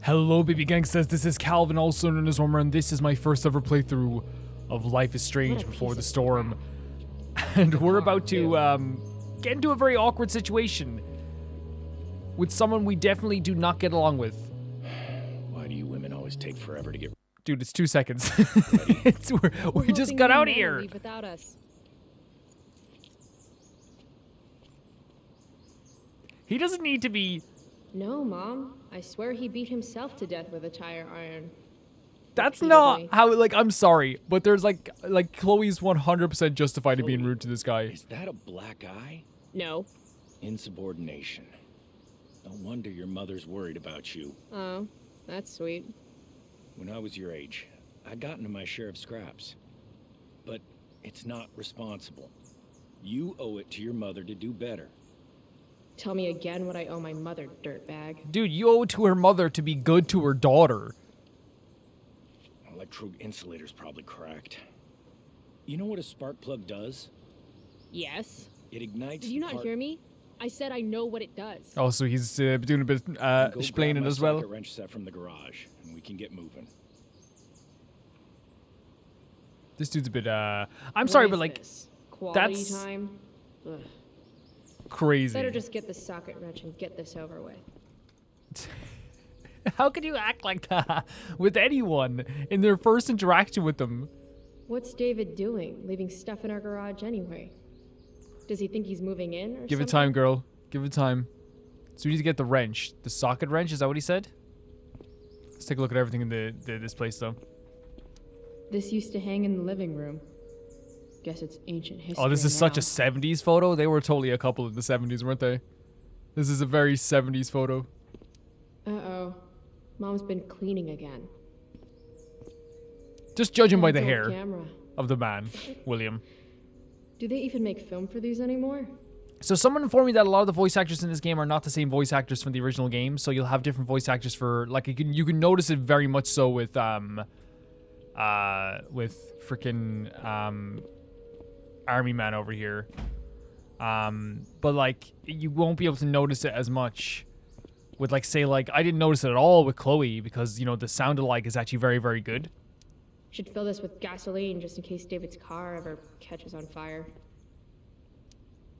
Hello, baby gangsters. This is Calvin, also known as Homer, and this is my first ever playthrough of Life is Strange Before the Storm. And we're about to get into a very awkward situation with someone we definitely do not get along with. Why do you women always take forever to get... Dude, it's 2 seconds. we just got out of here. Without us. He doesn't need to be... No, Mom. I swear he beat himself to death with a tire iron. That's not how, like, I'm sorry, but there's, like Chloe's 100% justified in being rude to this guy. Is that a black eye? No. Insubordination. No wonder your mother's worried about you. Oh, that's sweet. When I was your age, I got into my share of scraps. But it's not responsible. You owe it to your mother to do better. Tell me again what I owe my mother, dirtbag. Dude, you owe it to her mother to be good to her daughter. Electrode insulator's probably cracked. You know what a spark plug does? Yes. It ignites. Did you not hear me? I said I know what it does. Oh, so he's doing a bit explaining as well. Go grab my socket wrench set from the garage, and we can get moving. This dude's a bit I'm sorry, but like this? Quality that's time? Ugh. Crazy. Better just get the socket wrench and get this over with. How can you act like that with anyone in their first interaction with them? What's David doing, leaving stuff in our garage anyway? Does he think he's moving in or something? Give it time, girl. Give it time. So we need to get the wrench. The socket wrench, is that what he said? Let's take a look at everything in this place, though. This used to hang in the living room. Guess it's ancient history. Oh, this is now. such a 70s photo. They were totally a couple in the 70s, weren't they? This is a very 70s photo. Uh-oh. Mom's been cleaning again. Just judging by the Dad's hair old camera. of the man, William. Do they even make film for these anymore? So someone informed me that a lot of the voice actors in this game are not the same voice actors from the original game. So you'll have different voice actors for, like, you can notice it very much so with freaking Army Man over here. But like you won't be able to notice it as much with, like, say, like, I didn't notice it at all with Chloe because, you know, the sound alike is actually very, very good. Should fill this with gasoline just in case David's car ever catches on fire.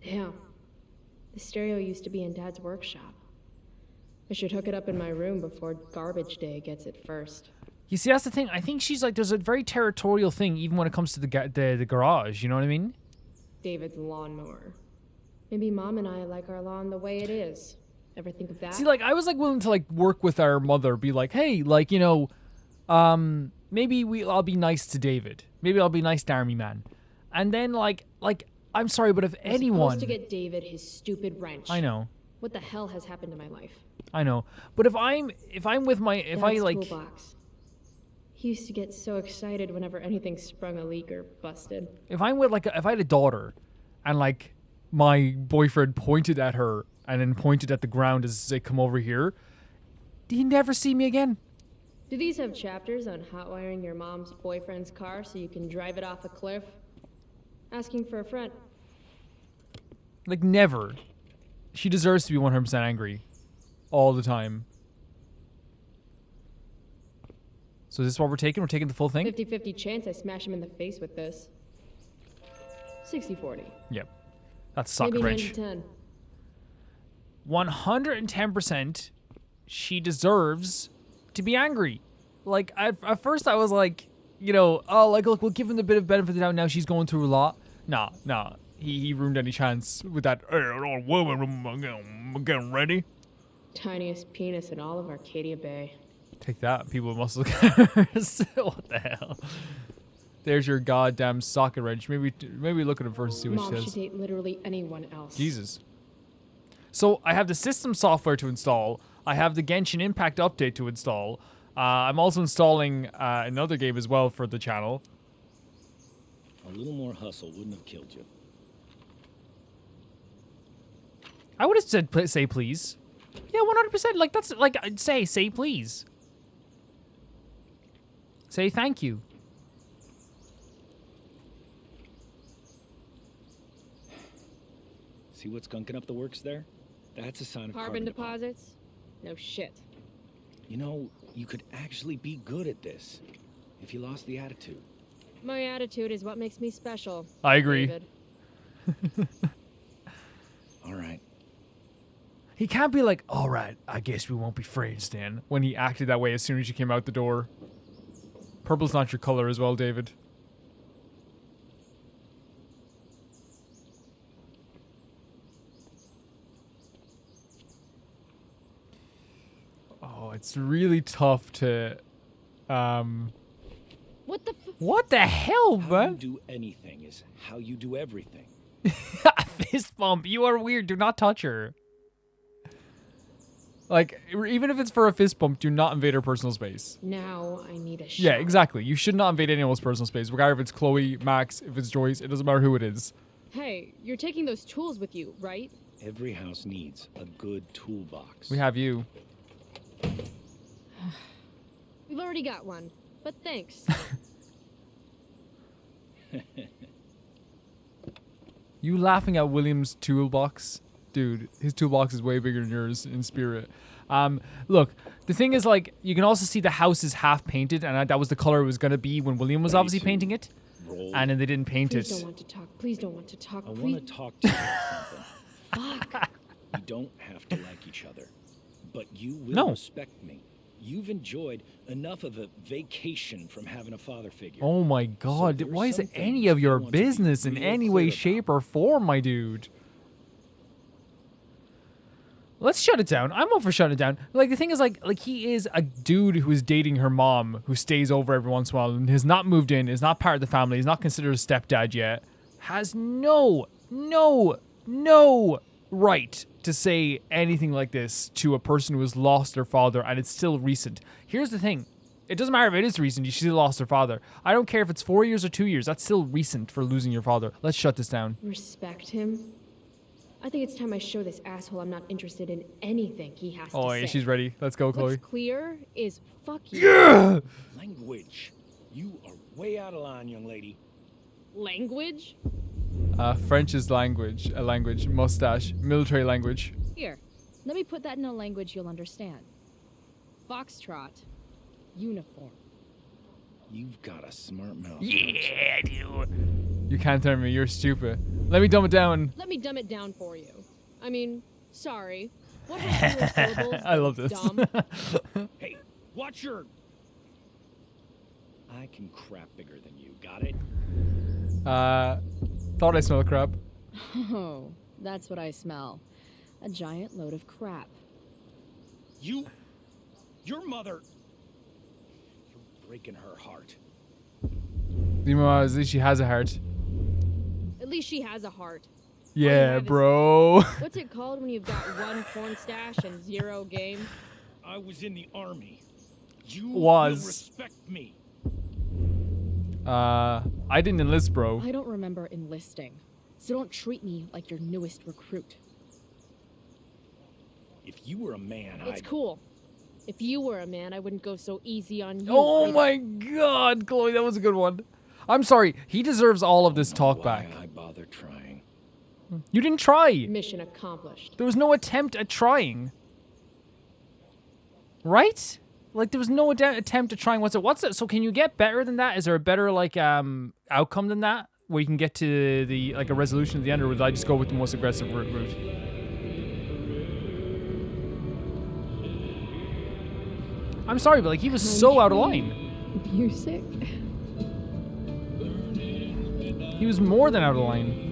Damn. The stereo used to be in Dad's workshop. I should hook it up in my room before garbage day gets it first. You see, that's the thing. I think she's like, there's a very territorial thing even when it comes to the garage. You know what I mean? David's lawnmower. Maybe Mom and I like our lawn the way it is. Ever think of that? See, like, I was, like, willing to, like, work with our mother, be like, hey, like, you know, maybe I'll be nice to David. Maybe I'll be nice to Army Man. And then, like, I'm sorry, but if anyone... supposed to get David his stupid wrench. I know. What the hell has happened to my life? I know. But if I'm with my... If Dad's I, like... toolbox. He used to get so excited whenever anything sprung a leak or busted. If I'm with, like, if I had a daughter and, like, my boyfriend pointed at her and then pointed at the ground as they come over here, he'd never see me again. Do these have chapters on hotwiring your mom's boyfriend's car so you can drive it off a cliff? Asking for a friend. Like, never. She deserves to be 100% angry. All the time. So is this what we're taking? We're taking the full thing? 50-50 chance I smash him in the face with this. 60-40. Yep. That's socket Maybe wrench. 90-10. 110% she deserves to be angry. Like, at first I was like, you know, oh, like, look, we'll give him the bit of benefit of the doubt. Now she's going through a lot. Nah. He ruined any chance with that, hey, old woman, I'm getting ready. Tiniest penis in all of Arcadia Bay. Take that, people with muscle cars. What the hell? There's your goddamn socket wrench. Maybe look at it first and see what Mom she should says. date literally anyone else. Jesus. So I have the system software to install. I have the Genshin Impact update to install. I'm also installing another game as well for the channel. A little more hustle wouldn't have killed you. I would have said say please. Yeah, 100%. Like, that's like, I'd say please. Say thank you. See what's gunking up the works there? That's a sign of Carbon deposits? No shit. You know, you could actually be good at this if you lost the attitude. My attitude is what makes me special. I agree. David. All right. He can't be like, all right, I guess we won't be friends then, when he acted that way as soon as you came out the door. Purple's not your color as well, David. Oh, it's really tough to, What the what the hell, How you man? do anything is how you do everything. Fist bump. You are weird. Do not touch her. Like, even if it's for a fist bump, do not invade her personal space. Now I need a shot. Yeah, exactly. You should not invade anyone's personal space, regardless if it's Chloe, Max, if it's Joyce. It doesn't matter who it is. Hey, you're taking those tools with you, right? Every house needs a good toolbox. We have you. We've already got one, but thanks. You laughing at William's toolbox? Dude, his toolbox is way bigger than yours in spirit. Look, the thing is, like, you can also see the house is half painted, and that was the color it was going to be when William was obviously painting it. Roll. And then they didn't paint Please it. don't want to talk. Please don't want to talk. I Please. want to talk to you about something. Fuck. We don't have to like each other, but you will No. respect me. You've enjoyed enough of a vacation from having a father figure. Oh my god, there's why is some it any things of your I want to be business in real any clear way, about. shape, or form, my dude? Let's shut it down. I'm all for shutting it down. Like, the thing is, like he is a dude who is dating her mom, who stays over every once in a while, and has not moved in, is not part of the family, is not considered a stepdad yet, has no right to say anything like this to a person who has lost their father, and it's still recent. Here's the thing. It doesn't matter if it is recent, you still lost their father. I don't care if it's 4 years or 2 years. That's still recent for losing your father. Let's shut this down. Respect him? I think it's time I show this asshole I'm not interested in anything he has to Oh, say. yeah, she's ready. Let's go, Chloe. What's clear is fuck you. Language. You are way out of line, young lady. Language? French is language. A language. Mustache. Military language. Here, let me put that in a language you'll understand. Foxtrot. Uniform. You've got a smart mouth. Yeah, I do. You can't tell me. You're stupid. Let me dumb it down. Let me dumb it down for you. I mean, sorry. What were fewer syllables? I love this. Dumb? Hey, watch your... I can crap bigger than you, got it? Thought I smelled crap. Oh, that's what I smell. A giant load of crap. Your mother... You're breaking her heart. At least she has a heart. At least she has a heart. Yeah, have is- bro. What's it called when you've got one porn stash and zero game? I was in the army. You Was. will respect me. I didn't enlist, bro. I don't remember enlisting, so don't treat me like your newest recruit. If you were a man, It's I'd... cool. If you were a man, I wouldn't go so easy on you. Oh like- my god, Chloe, that was a good one. I'm sorry. He deserves all of this talk Why back. I bother trying. You didn't try. Mission accomplished. There was no attempt at trying. Right? Like, there was no attempt at trying. What's it? So can you get better than that? Is there a better, like, outcome than that? Where you can get to the, like, a resolution at the end? Or would I just go with the most aggressive route? I'm sorry, but, like, he was so out of line. Music? He was more than out of line.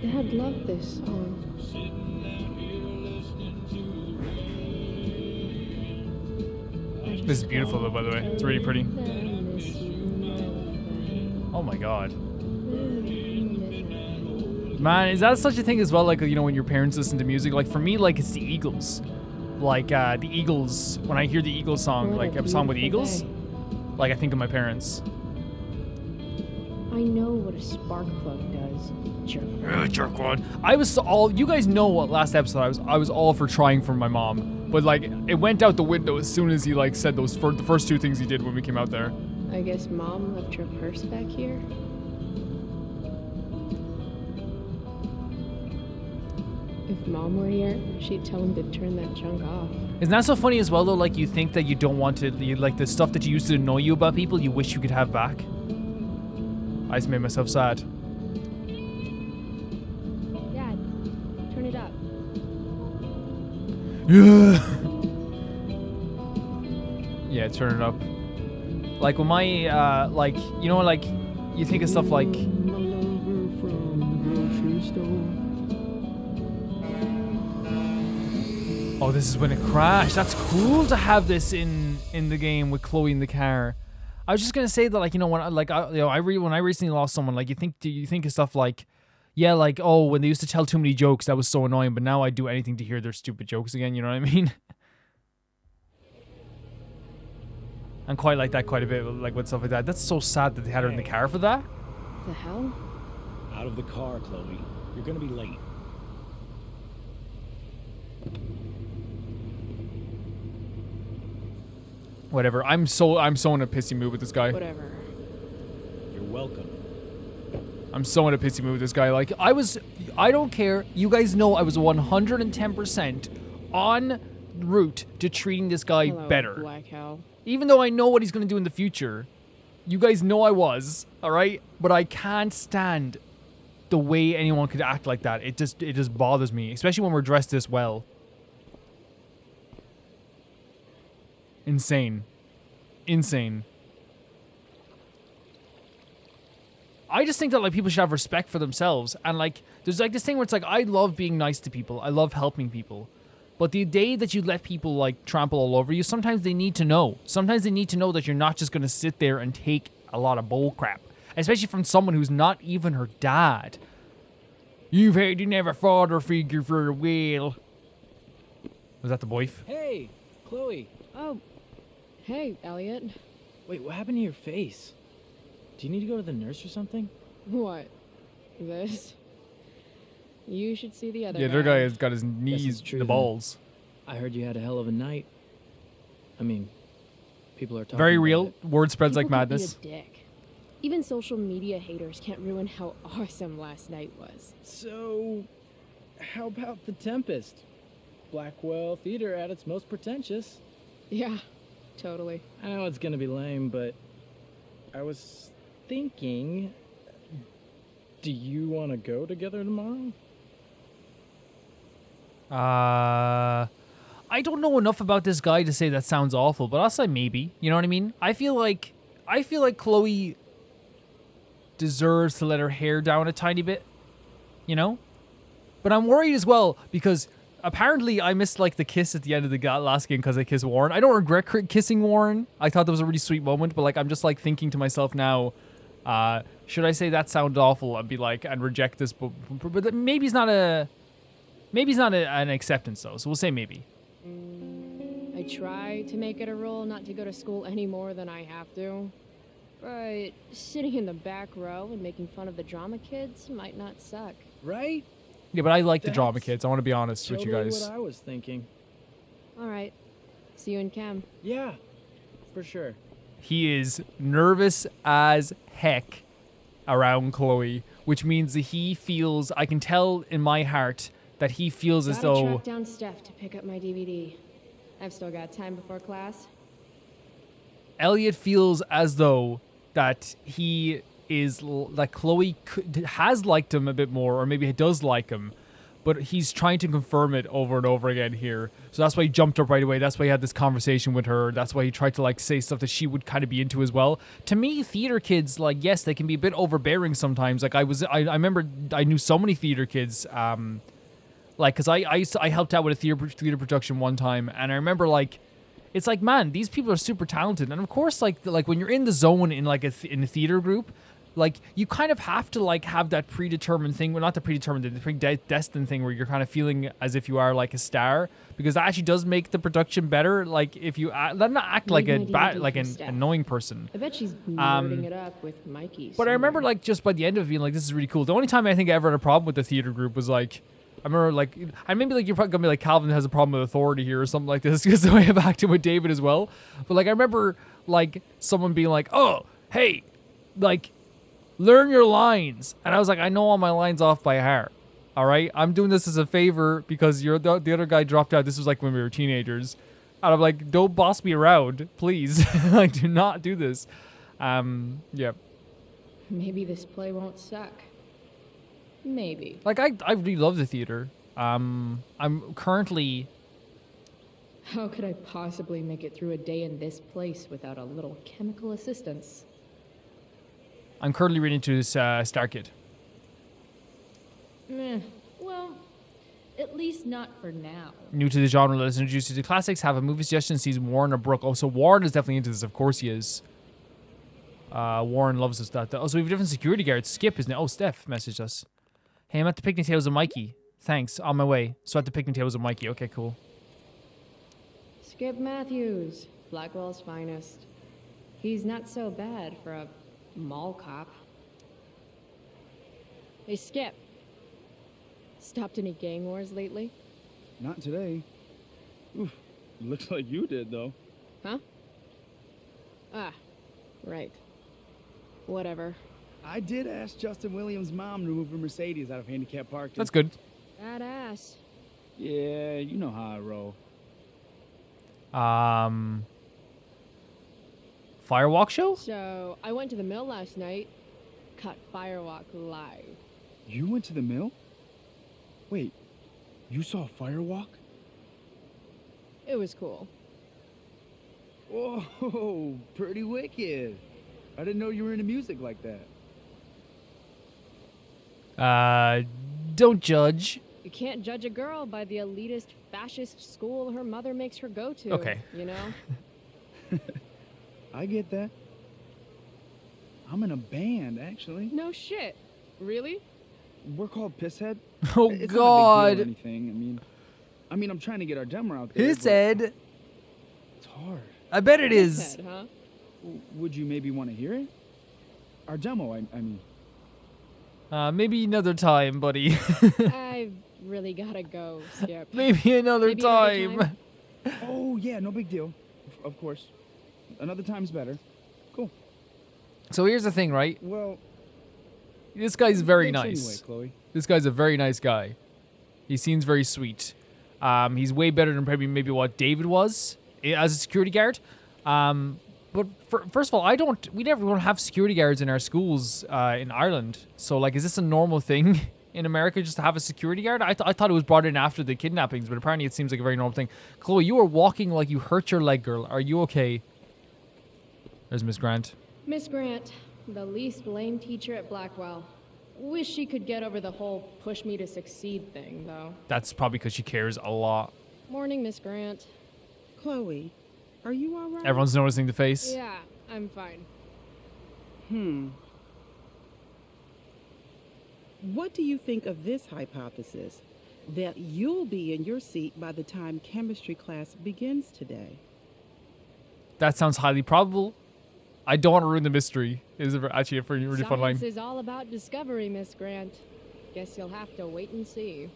Dad loved this song. This is beautiful, though, by the way. It's really pretty. Oh my god. Man, is that such a thing as well? Like, you know, when your parents listen to music? Like, for me, like, it's the Eagles. Like, the Eagles, when I hear the Eagles song, What like a a song with the beautiful Eagles, day. like, I think of my parents. I know what a spark plug does, jerk. Jerkwad. I was all, you guys know what last episode I was all for trying for my mom. But, like, it went out the window as soon as he, like, said those, the first two things he did when we came out there. I guess Mom left her purse back here? If Mom were here, she'd tell him to turn that junk off. Isn't that so funny as well, though? Like, you think that you don't want to, like, the stuff that you used to annoy you about people, you wish you could have back. I just made myself sad. Dad, turn it up. Yeah, turn it up. Like, when my, like, you know, like, you think of stuff like... Oh, this is when it crashed. That's cool to have this in the game with Chloe in the car. I was just gonna say that, like, you know, when when I recently lost someone, like, you think of stuff like, yeah, like, oh, when they used to tell too many jokes, that was so annoying. But now I'd do anything to hear their stupid jokes again. You know what I mean? I'm quite like that quite a bit, like with stuff like that. That's so sad that they had her in the car for that. The hell? Out of the car, Chloe. You're gonna be late. Whatever. I'm so in a pissy mood with this guy. Whatever. You're welcome. I'm so in a pissy mood with this guy. Like, I don't care. You guys know I was 110% en route to treating this guy Hello, better. Black Hell. Even though I know what he's going to do in the future. You guys know I was, alright? But I can't stand the way anyone could act like that. It just bothers me. Especially when we're dressed this well. Insane. I just think that, like, people should have respect for themselves. And, like, there's, like, this thing where it's like, I love being nice to people. I love helping people. But the day that you let people, like, trample all over you, sometimes they need to know. Sometimes they need to know that you're not just going to sit there and take a lot of bull crap. Especially from someone who's not even her dad. You've had to never father figure for a while. Was that the boy? Hey, Chloe. Oh, hey, Elliot. Wait, what happened to your face? Do you need to go to the nurse or something? What? This? You should see the other Yeah, guy. their guy has got his it's knees, true the then. balls. I heard you had a hell of a night. I mean, people are talking Very about real. it. Word spreads like People can be madness. a dick. Even social media haters can't ruin how awesome last night was. So, how about The Tempest? Blackwell Theater at its most pretentious. Yeah, totally. I know it's gonna be lame, but I was thinking, do you want to go together tomorrow? I don't know enough about this guy to say that sounds awful, but I'll say maybe. You know what I mean? I feel like Chloe deserves to let her hair down a tiny bit, you know? But I'm worried as well because apparently I missed, like, the kiss at the end of the last game because I kissed Warren. I don't regret kissing Warren. I thought that was a really sweet moment, but, like, I'm just, like, thinking to myself now, should I say that sounded awful and be like, and reject this? But maybe it's not an acceptance, though, so we'll say maybe. I try to make it a rule not to go to school any more than I have to. But sitting in the back row and making fun of the drama kids might not suck. Right? Yeah, but I like the That's drama kids. I want to be honest with you Totally guys. what I was thinking. All right. See you in chem. Yeah, for sure. He is nervous as heck around Chloe, which means that he feels, I can tell in my heart, that he feels as Gotta though... track down Steph to pick up my DVD. I've still got time before class. Elliot feels as though that he is, that Chloe has liked him a bit more, or maybe he does like him, but he's trying to confirm it over and over again here. So that's why he jumped up right away. That's why he had this conversation with her. That's why he tried to, like, say stuff that she would kind of be into as well. To me, theater kids, like, yes, they can be a bit overbearing sometimes. Like, I remember I knew so many theater kids, like, because I helped out with a theater production one time, and I remember, like, it's like, man, these people are super talented, and of course, like when you're in the zone in, like, in a theater group, like, you kind of have to, like, have that predetermined thing, well, not the predetermined, the predestined thing where you're kind of feeling as if you are, like, a star, because that actually does make the production better. Like, if you not act like Leave a my DVD like for an Steph. annoying person. I bet she's nerding it up with Mikey. But I remember, like, just by the end of it being like, this is really cool. The only time I think I ever had a problem with the theater group was, like, I remember, like, and maybe, like, you're probably gonna be like, Calvin has a problem with authority here or something like this, because the way I've acted with David as well. But, like, I remember, like, someone being like, oh, hey, like, learn your lines. And I was like, I know all my lines off by heart. All right, I'm doing this as a favor because the other guy dropped out. This was like when we were teenagers, and I'm like, don't boss me around, please. Like, do not do this. Yeah. Maybe this play won't suck. Maybe. Like, I really love the theater. I'm currently. How could I possibly make it through a day in this place without a little chemical assistance? I'm currently reading to this Star Kid. Meh. Well, at least not for now. New to the genre, let us introduce you to classics. Have a movie suggestion, sees Warren or Brooke. Oh, so Warren is definitely into this. Of course he is. Warren loves this stuff. Oh, so we have different security guards. Skip, isn't it? Oh, Steph messaged us. Hey, I'm at the picnic tables with Mikey. Thanks, on my way. So at the picnic tables with Mikey. Okay, cool. Skip Matthews, Blackwell's finest. He's not so bad for a mall cop. Hey, Skip. Stopped any gang wars lately? Not today. Oof, looks like you did, though. Huh? Ah, right. Whatever. I did ask Justin Williams' mom to move her Mercedes out of handicap parking. That's good. Badass. Yeah, you know how I roll. Firewalk show? So, I went to the mill last night. Caught Firewalk live. You went to the mill? Wait, you saw a firewalk? It was cool. Whoa, pretty wicked. I didn't know you were into music like that. Don't judge. You can't judge a girl by the elitist fascist school her mother makes her go to. Okay. You know? I get that. I'm in a band, actually. No shit. Really? We're called Pisshead. Oh, It's God. not a big deal or anything. I mean, I'm trying to get our demo out there. He but said. It's hard. I bet it is. Said, huh? Would you maybe want to hear it? Our demo, I mean. Maybe another time, buddy. I've really gotta go, Skip. Maybe another Maybe another time. time. Oh, yeah, no big deal. Of course. Another time's better. Cool. So here's the thing, right? Well, This guy's very thanks nice. Anyway, Chloe. This guy's a very nice guy. He seems very sweet. He's way better than probably maybe what David was as a security guard. But first of all, we never don't have security guards in our schools in Ireland. So like, is this a normal thing in America just to have a security guard? I thought it was brought in after the kidnappings, but apparently it seems like a very normal thing. Chloe, you are walking like you hurt your leg, girl. Are you okay? There's Miss Grant. Miss Grant, the least lame teacher at Blackwell. Wish she could get over the whole push me to succeed thing, though. That's probably because she cares a lot. Morning, Miss Grant. Chloe, are you all right? Everyone's noticing the face. Yeah, I'm fine. What do you think of this hypothesis? That you'll be in your seat by the time chemistry class begins today. That sounds highly probable. I don't want to ruin the mystery. Is actually a really fun line. Science is all about discovery, Miss Grant. Guess you'll have to wait and see.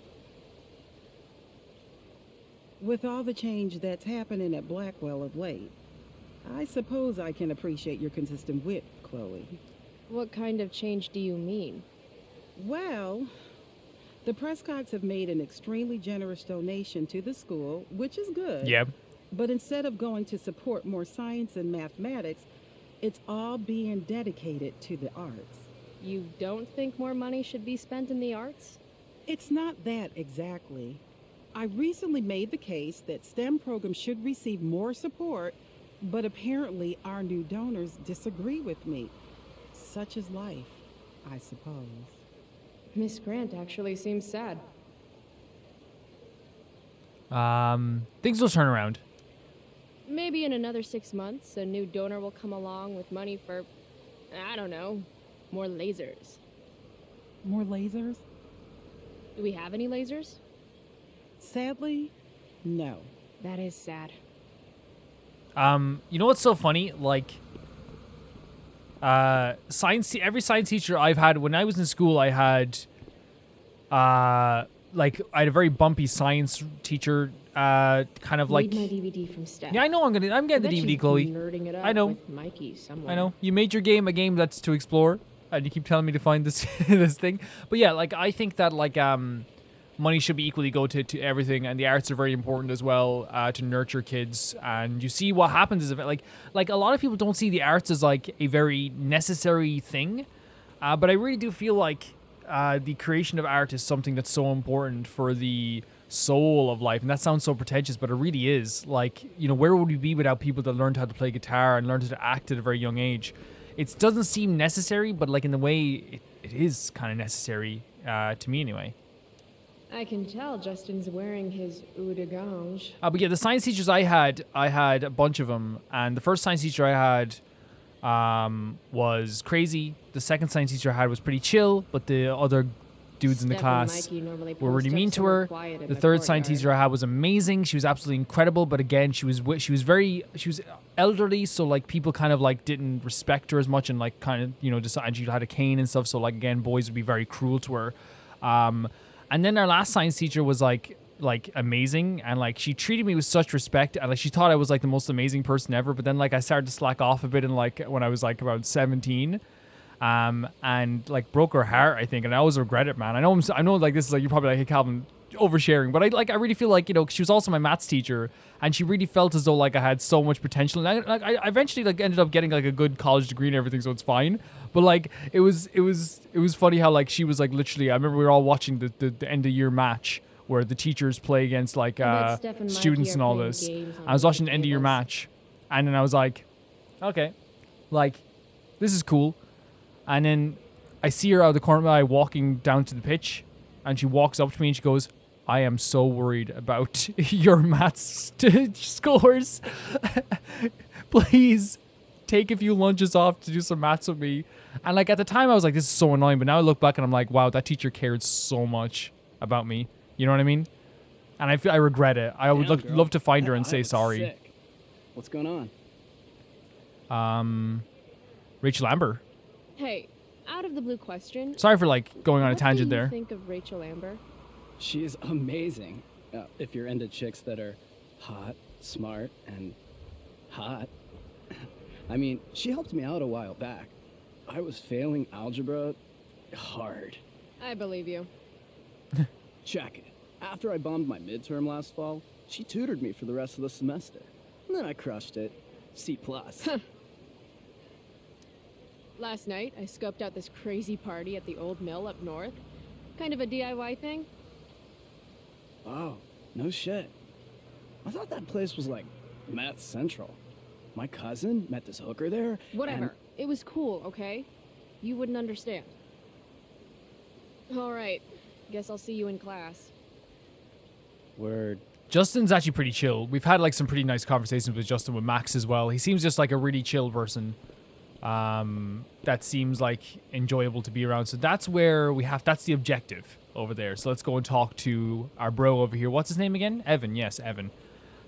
With all the change that's happening at Blackwell of late, I suppose I can appreciate your consistent wit, Chloe. What kind of change do you mean? Well, the Prescotts have made an extremely generous donation to the school, which is good. Yeah. But instead of going to support more science and mathematics, it's all being dedicated to the arts. You don't think more money should be spent in the arts? It's not that exactly. I recently made the case that STEM programs should receive more support, but apparently our new donors disagree with me. Such is life, I suppose. Miss Grant actually seems sad. Things will turn around. Maybe in another 6 months, a new donor will come along with money for, I don't know, more lasers. More lasers? Do we have any lasers? Sadly, no. That is sad. You know what's so funny? Like, every science teacher I've had when I was in school, I had, I had a very bumpy science teacher. Kind of like. Need my DVD from Steph. Yeah, I know. I'm getting the Bet DVD, she's Chloe. Nerding it up I know. With Mikey somewhere. I know. You made your game a game that's to explore. and you keep telling me to find this this thing. But yeah, like I think that like money should be equally go to everything, and the arts are very important as well to nurture kids. And you see what happens is like a lot of people don't see the arts as like a very necessary thing, but I really do feel like the creation of art is something that's so important for the soul of life. And that sounds so pretentious, but it really is. Like, you know, where would we be without people that learned how to play guitar and learned how to act at a very young age? It doesn't seem necessary, but like in the way it is kind of necessary to me anyway. I can tell Justin's wearing his eau de gange. But yeah, the science teachers I had a bunch of them, and the first science teacher I had was crazy. The second science teacher I had was pretty chill, but the other dudes in the Steph and class Mikey normally were really post up mean to somewhere her. quiet in The third science courtyard. teacher I had was amazing. She was absolutely incredible, but again, she was elderly, so like people kind of like didn't respect her as much, and like kind of, you know, decided she had a cane and stuff. So like again, boys would be very cruel to her. And then our last science teacher was like amazing, and like she treated me with such respect, and like she thought I was like the most amazing person ever. But then like I started to slack off a bit, and like when I was like about 17. And like broke her heart, I think, and I always regret it, man. I know like this is like, you're probably like, hey Calvin, oversharing, but I really feel like, you know, she was also my maths teacher, and she really felt as though like I had so much potential, and I eventually like ended up getting like a good college degree and everything, so it's fine. But like it was funny how like she was like literally, I remember we were all watching the end of year match where the teachers play against like I bet Steph and Mikey students are and all playing this. games on I was watching the the end of year tables. match, and then I was like, okay, like this is cool. And then I see her out of the corner of my eye walking down to the pitch, and she walks up to me and she goes, I am so worried about your maths scores. Please take a few lunches off to do some maths with me. And like at the time I was like, this is so annoying, but now I look back and I'm like, wow, that teacher cared so much about me. You know what I mean? And I regret it. I would Damn, girl. love to find her and I say was sorry. sick. What's going on? Rachel Amber. Hey, out of the blue question. Sorry for like going on a what tangent do you there. think of Rachel Amber? She is amazing. If you're into chicks that are hot, smart, and hot. I mean, she helped me out a while back. I was failing algebra hard. I believe you. Check it. After I bombed my midterm last fall, she tutored me for the rest of the semester. And then I crushed it. C+. Last night, I scoped out this crazy party at the old mill up north. Kind of a DIY thing. Wow, no shit. I thought that place was like math central. My cousin met this hooker there. Whatever. and- It was cool, okay? You wouldn't understand. All right. Guess I'll see you in class. Word. Justin's actually pretty chill. We've had like some pretty nice conversations with Justin, with Max as well. He seems just like a really chill person. That seems like enjoyable to be around. So that's that's the objective over there. So let's go and talk to our bro over here. What's his name again? Evan. Yes, Evan.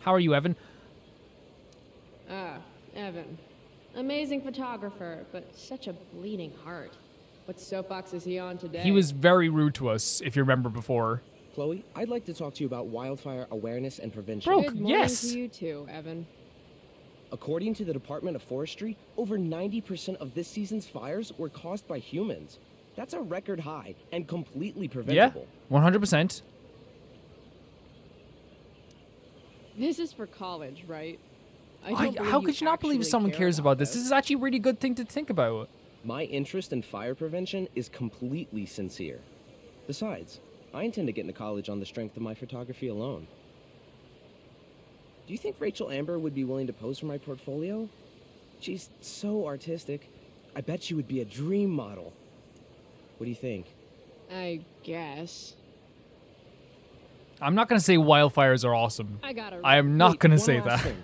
How are you, Evan? Evan. Amazing photographer, but such a bleeding heart. What soapbox is he on today? He was very rude to us, if you remember before. Chloe, I'd like to talk to you about wildfire awareness and prevention. Bro, Good morning yes. to you too, Evan. According to the Department of Forestry, over 90% of this season's fires were caused by humans. That's a record high and completely Yeah, preventable. 100%. This is for college, right? I don't believe How could you not believe actually someone care cares about this? this. This is actually a really good thing to think about. My interest in fire prevention is completely sincere. Besides, I intend to get into college on the strength of my photography alone. Do you think Rachel Amber would be willing to pose for my portfolio? She's so artistic. I bet she would be a dream model. What do you think? I guess. I'm not going to say wildfires are awesome. I gotta. I am not Wait, going to one say last that. thing.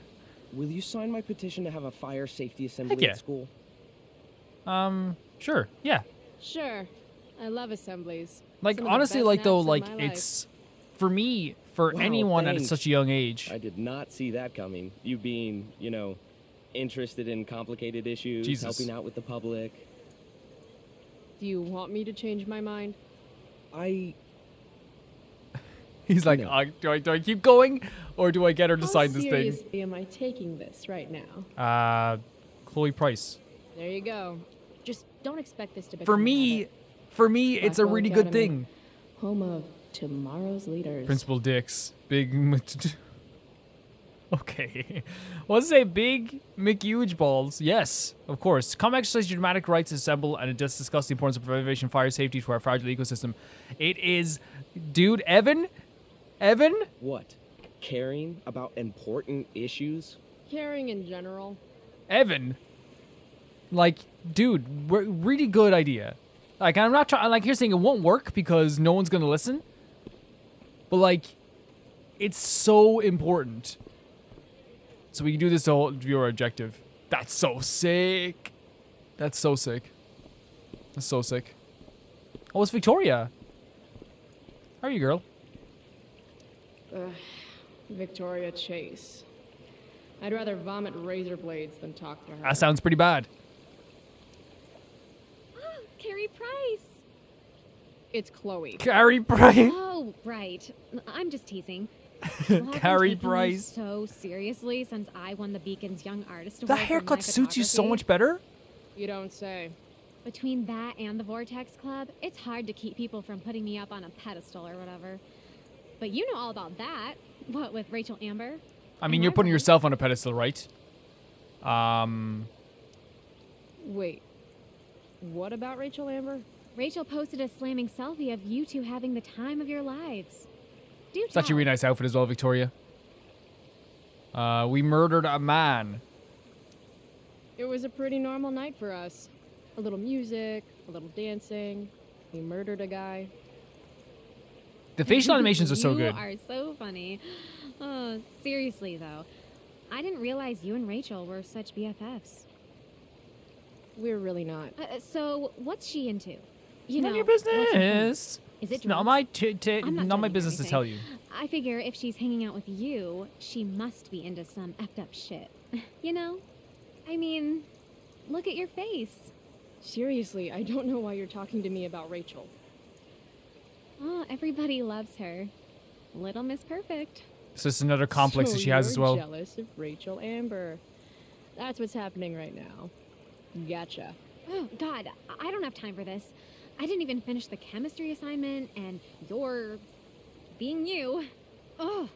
Will you sign my petition to have a fire safety assembly yeah. at school? Sure. Yeah. Sure. I love assemblies. Like, Some of the honestly, best like, though, naps of like, my life. it's, for me, for Wow, anyone at thanks. such a young age. I did not see that coming. You being, interested in complicated issues, Jesus. helping out with the public. Do you want me to change my mind? He's like, No. do I keep going, or do I get her to How sign this thing? seriously am I taking this right now? Chloe Price. There you go. Just don't expect this to become For a me, habit. it's a Blackwell really good Academy, thing. Home of tomorrow's leaders. Principal Dix. Big... Okay. Let's say big McHuge balls. Yes, of course. Come exercise your dramatic rights, assemble, and just discuss the importance of preservation, fire safety to our fragile ecosystem. It is... Dude, Evan? What? Caring about important issues? Caring in general. Evan? Like, dude, really good idea. Like, I'm not trying... Like, here's saying it won't work because no one's gonna listen. But, like, it's so important. So we can do this to viewer objective. That's so sick. That's so sick. That's so sick. Oh, it's Victoria. How are you, girl? Victoria Chase. I'd rather vomit razor blades than talk to her. That sounds pretty bad. Oh, Carrie Price. It's Chloe. Carrie Price. Oh, right. I'm just teasing. Y'all have been Carrie taking me Price. so seriously since I won the Beacon's Young Artist Award. That for my haircut suits you so photography. much better. You don't say. Between that and the Vortex Club, it's hard to keep people from putting me up on a pedestal or whatever. But you know all about that. What, with Rachel Amber? I mean, And you're putting rivalry. yourself on a pedestal, right? Wait. What about Rachel Amber? Rachel posted a slamming selfie of you two having the time of your lives. Do It's actually a really nice outfit as well, Victoria. We murdered a man. It was a pretty normal night for us. A little music, a little dancing. We murdered a guy. The facial animations are so good. You are so funny. Oh, seriously, though. I didn't realize you and Rachel were such BFFs. We're really not. So, what's she into? You None know, of your what's important? business. Is it It's not drugs? my I'm not my judging business to anything. tell you. I figure if she's hanging out with you, she must be into some effed up shit. You know? I mean, look at your face. Seriously, I don't know why you're talking to me about Rachel. Oh, everybody loves her. Little Miss Perfect. It's just another complex So that she has you're as well. jealous of Rachel Amber. That's what's happening right now. Gotcha. Oh, God, I don't have time for this. I didn't even finish the chemistry assignment, and you're being you. Oh,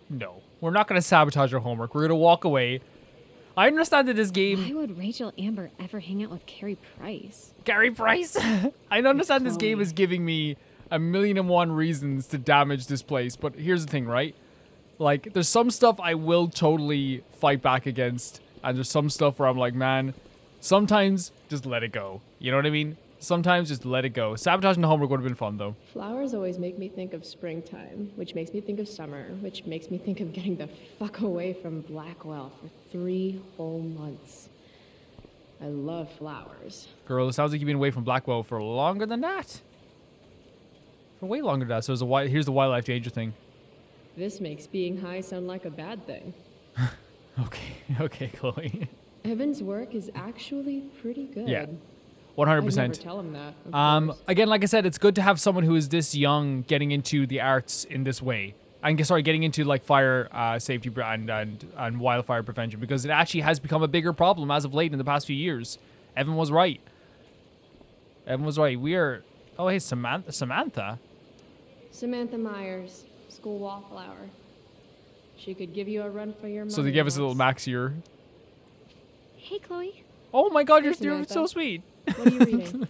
No, we're not gonna sabotage our homework. We're gonna walk away. I understand that this why game, would Rachel Amber ever hang out with Carrie Price? Gary Price. I understand this game Chloe. is giving me 1,000,001 reasons to damage this place, but here's the thing, right? Like, there's some stuff I will totally fight back against, and there's some stuff where I'm like, man, sometimes just let it go. You know what I mean? Sometimes just let it go. Sabotaging the homework would have been fun, though. Flowers always make me think of springtime, which makes me think of summer, which makes me think of getting the fuck away from Blackwell for 3 whole months. I love flowers. Girl, it sounds like you've been away from Blackwell for longer than that. For way longer than that. So here's the wildlife danger thing. This makes being high sound like a bad thing. Okay, Chloe. Evan's work is actually pretty good. Yeah, I'd 100%. never tell him that. Of course. Again, like I said, it's good to have someone who is this young getting into the arts in this way. Getting into like fire safety and wildfire prevention, because it actually has become a bigger problem as of late in the past few years. Evan was right. We are. Oh, hey, Samantha. Samantha Myers, school wallflower. She could give you a run for your money. So they gave us a little once. max here. Hey, Chloe. Oh my God, Hey, you're so Samantha. sweet. What are you reading?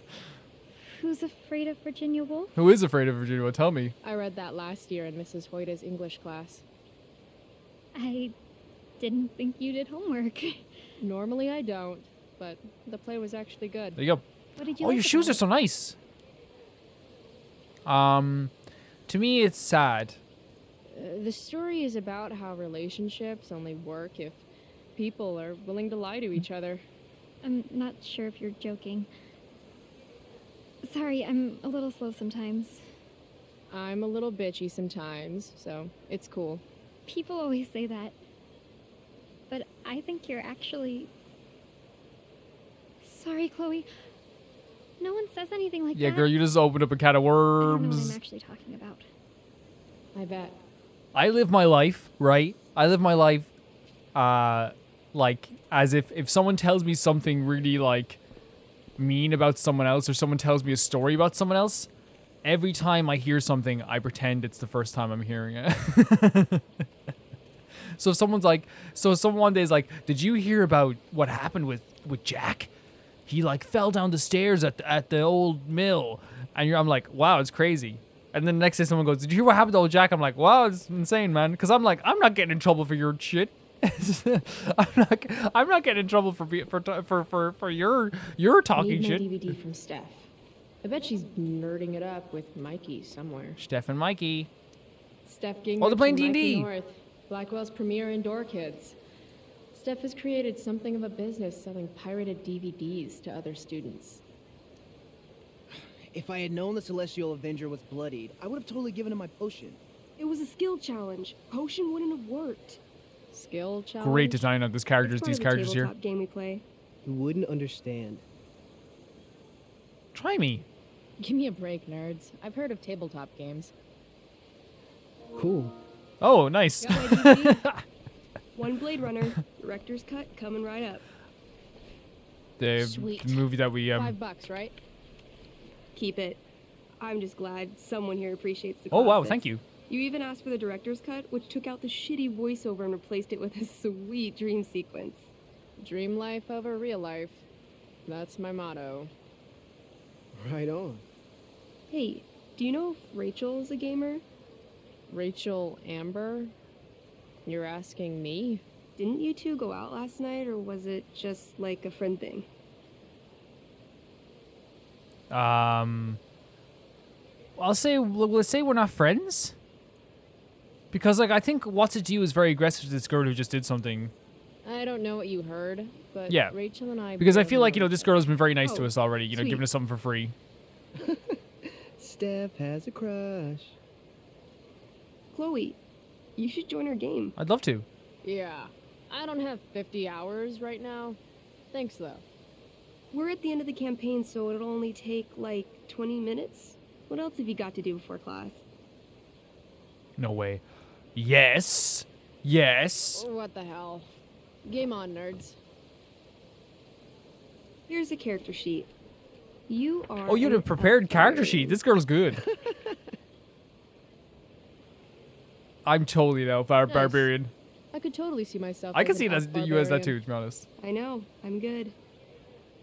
Who's afraid of Virginia Woolf? Who is afraid of Virginia? Well, tell me. I read that last year in Mrs. Hoyta's English class. I didn't think you did homework. Normally I don't, but the play was actually good. There you go. What did you Oh, like your shoes about are so nice. To me, it's sad. The story is about how relationships only work if people are willing to lie to each other. it? I'm not sure if you're joking. Sorry, I'm a little slow sometimes. I'm a little bitchy sometimes, so it's cool. People always say that. But I think you're actually... Sorry, Chloe. No one says anything like Yeah, that. girl, you just opened up a can of I don't know what worms. I'm actually talking about. I bet. I live my life, right? I live my life Like, as if someone tells me something really, like, mean about someone else, or someone tells me a story about someone else, every time I hear something, I pretend it's the first time I'm hearing it. So if someone's like, so someone one day is like, did you hear about what happened with Jack? He like fell down the stairs at the old mill. And I'm like, wow, it's crazy. And then the next day someone goes, did you hear what happened to old Jack? I'm like, wow, it's insane, man. Because I'm like, I'm not getting in trouble for your shit. I'm not getting in trouble for your talking Need my shit. DVD from Steph. I bet she's nerding it up with Mikey somewhere. Steph and Mikey. Steph Gingrich Oh, they're playing and Mikey D&D. North, Blackwell's premier indoor kids. Steph has created something of a business selling pirated DVDs to other students. If I had known the Celestial Avenger was bloodied, I would have totally given him my potion. It was a skill challenge. Potion wouldn't have worked. Skill challenge? Great design of these characters. It's These part of the characters here. tabletop game we play. You wouldn't understand. Try me. Give me a break, nerds. I've heard of tabletop games. Cool. Oh, nice. Got my DVD. One Blade Runner, director's cut coming right up. the Sweet. movie that we $5, right? Keep it. I'm just glad someone here appreciates the Oh wow, classics. thank you. You even asked for the director's cut, which took out the shitty voiceover and replaced it with a sweet dream sequence. Dream life over real life. That's my motto. Right on. Hey, do you know if Rachel's a gamer? Rachel Amber? You're asking me? Didn't you two go out last night, or was it just like a friend thing? Let's say we're not friends. Because like I think What's It to You is very aggressive to this girl who just did something. I don't know what you heard, but Yeah. Rachel and I. Because I barely feel like, know this each girl other. has been very nice to Oh, us already, sweet. giving us something for free. Steph has a crush. Chloe, you should join our game. I'd love to. Yeah. I don't have 50 hours right now. Thanks, though. We're at the end of the campaign, so it'll only take like 20 minutes. What else have you got to do before class? No way. Yes. Yes. What the hell? Game on, nerds. Here's a character sheet. You are. Oh, you had a an prepared character elf. sheet. This girl's good. I'm totally now Nice. barbarian. I could totally see myself. I can as see an it as elf you as that barbarian. too, to be honest. I know. I'm good.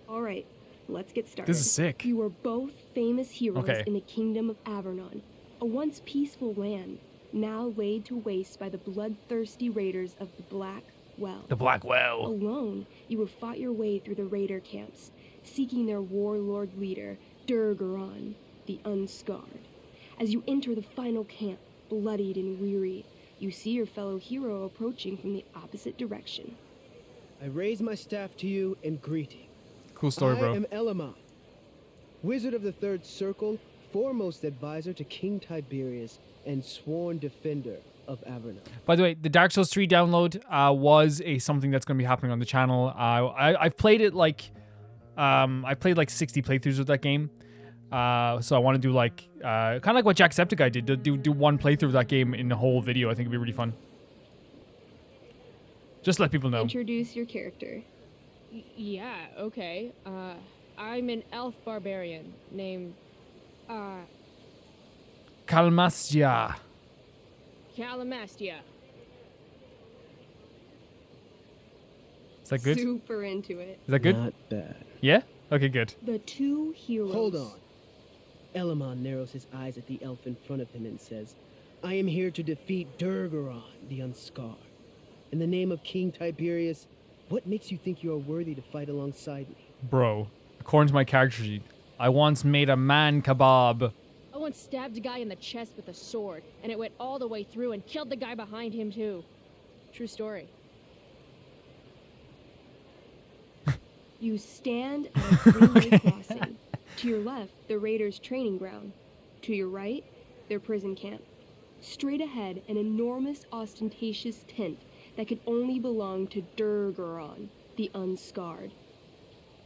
All right, let's get started. This is sick. You are both famous heroes Okay. in the kingdom of Avernon, a once peaceful land, now laid to waste by the bloodthirsty raiders of the Black Well. The Black Well. Alone, you have fought your way through the raider camps, seeking their warlord leader, Durgaron, the Unscarred. As you enter the final camp, bloodied and weary, you see your fellow hero approaching from the opposite direction. I raise my staff to you in greeting. Cool story, bro. I am Elamon, Wizard of the Third Circle, foremost advisor to King Tiberius, and sworn defender of Avernon. By the way, the Dark Souls 3 download was something that's going to be happening on the channel. I've played it like I played like 60 playthroughs of that game. So I want to do like kind of like what Jacksepticeye did. Do one playthrough of that game in the whole video. I think it'd be really fun. Just let people know. Introduce your character. Yeah, okay. I'm an elf barbarian named, Kalmastia. Calamastia. Is that good? Is Super into it. that good? Not bad. Yeah? Okay, good. The two heroes. Hold on. Elamon narrows his eyes at the elf in front of him and says, I am here to defeat Durgaron, the Unscarred. In the name of King Tiberius, what makes you think you are worthy to fight alongside me? Bro, according to my character sheet, I once made a man kebab. I once stabbed a guy in the chest with a sword, and it went all the way through and killed the guy behind him, too. True story. You stand at a three-way crossing. To your left, the raiders' training ground. To your right, their prison camp. Straight ahead, an enormous, ostentatious tent that could only belong to Durgaron, the Unscarred.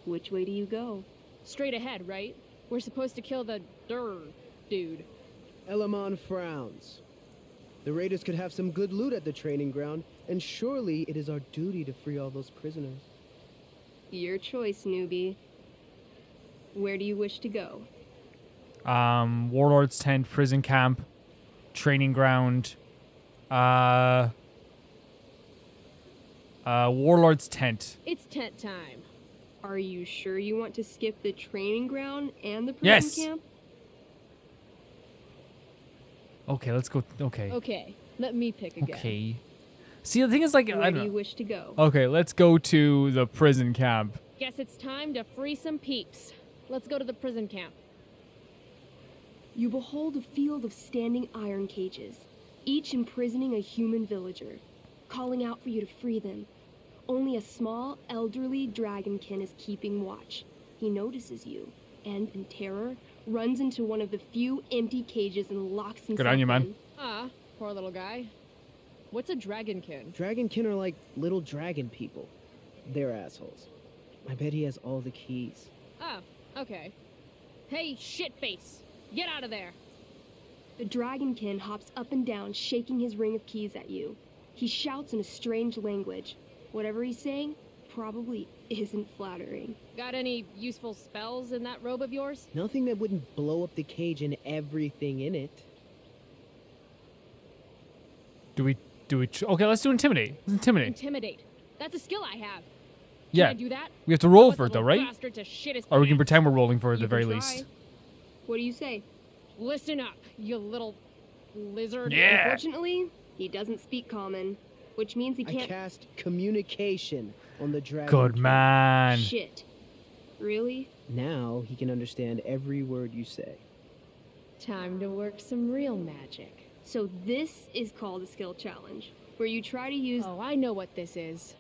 Which way do you go? Straight ahead, right? We're supposed to kill the dude. Elamon frowns. The raiders could have some good loot at the training ground, And surely it is our duty to free all those prisoners. Your choice, newbie. Where do you wish to go? Warlord's tent, prison camp, training ground. Warlord's tent. It's tent time. Are you sure you want to skip the training ground and the prison Yes. camp? Okay, let's go. Okay. Okay, let me pick again. Okay. See, the thing is, like, I Where don't do you know. wish to go? Okay, let's go to the prison camp. Guess it's time to free some peeps. Let's go to the prison camp. You behold a field of standing iron cages, each imprisoning a human villager, calling out for you to free them. Only a small, elderly dragonkin is keeping watch. He notices you, and in terror, runs into one of the few empty cages and locks himself Good on you, man. in. Ah, poor little guy. What's a dragonkin? Dragonkin are like little dragon people. They're assholes. I bet he has all the keys. Ah, okay. Hey, shitface! Get out of there! The dragonkin hops up and down, shaking his ring of keys at you. He shouts in a strange language. Whatever he's saying probably isn't flattering. Got any useful spells in that robe of yours? Nothing that wouldn't blow up the cage and everything in it. Do we? Okay, let's do intimidate. Let's intimidate. Intimidate. That's a skill I have. Can Yeah. I do that? We have to roll Put for the it, though, little right? bastard to shit his Or we can pants. pretend we're rolling for it at You the very can least. try. What do you say? Listen up, you little lizard. Yeah. Unfortunately, he doesn't speak common, which means he I can't. cast communication on the dragon. Good man. Shit. Really? Now he can understand every word you say. Time to work some real magic. So this is called a skill challenge, where you try to use. Oh, I know what this is.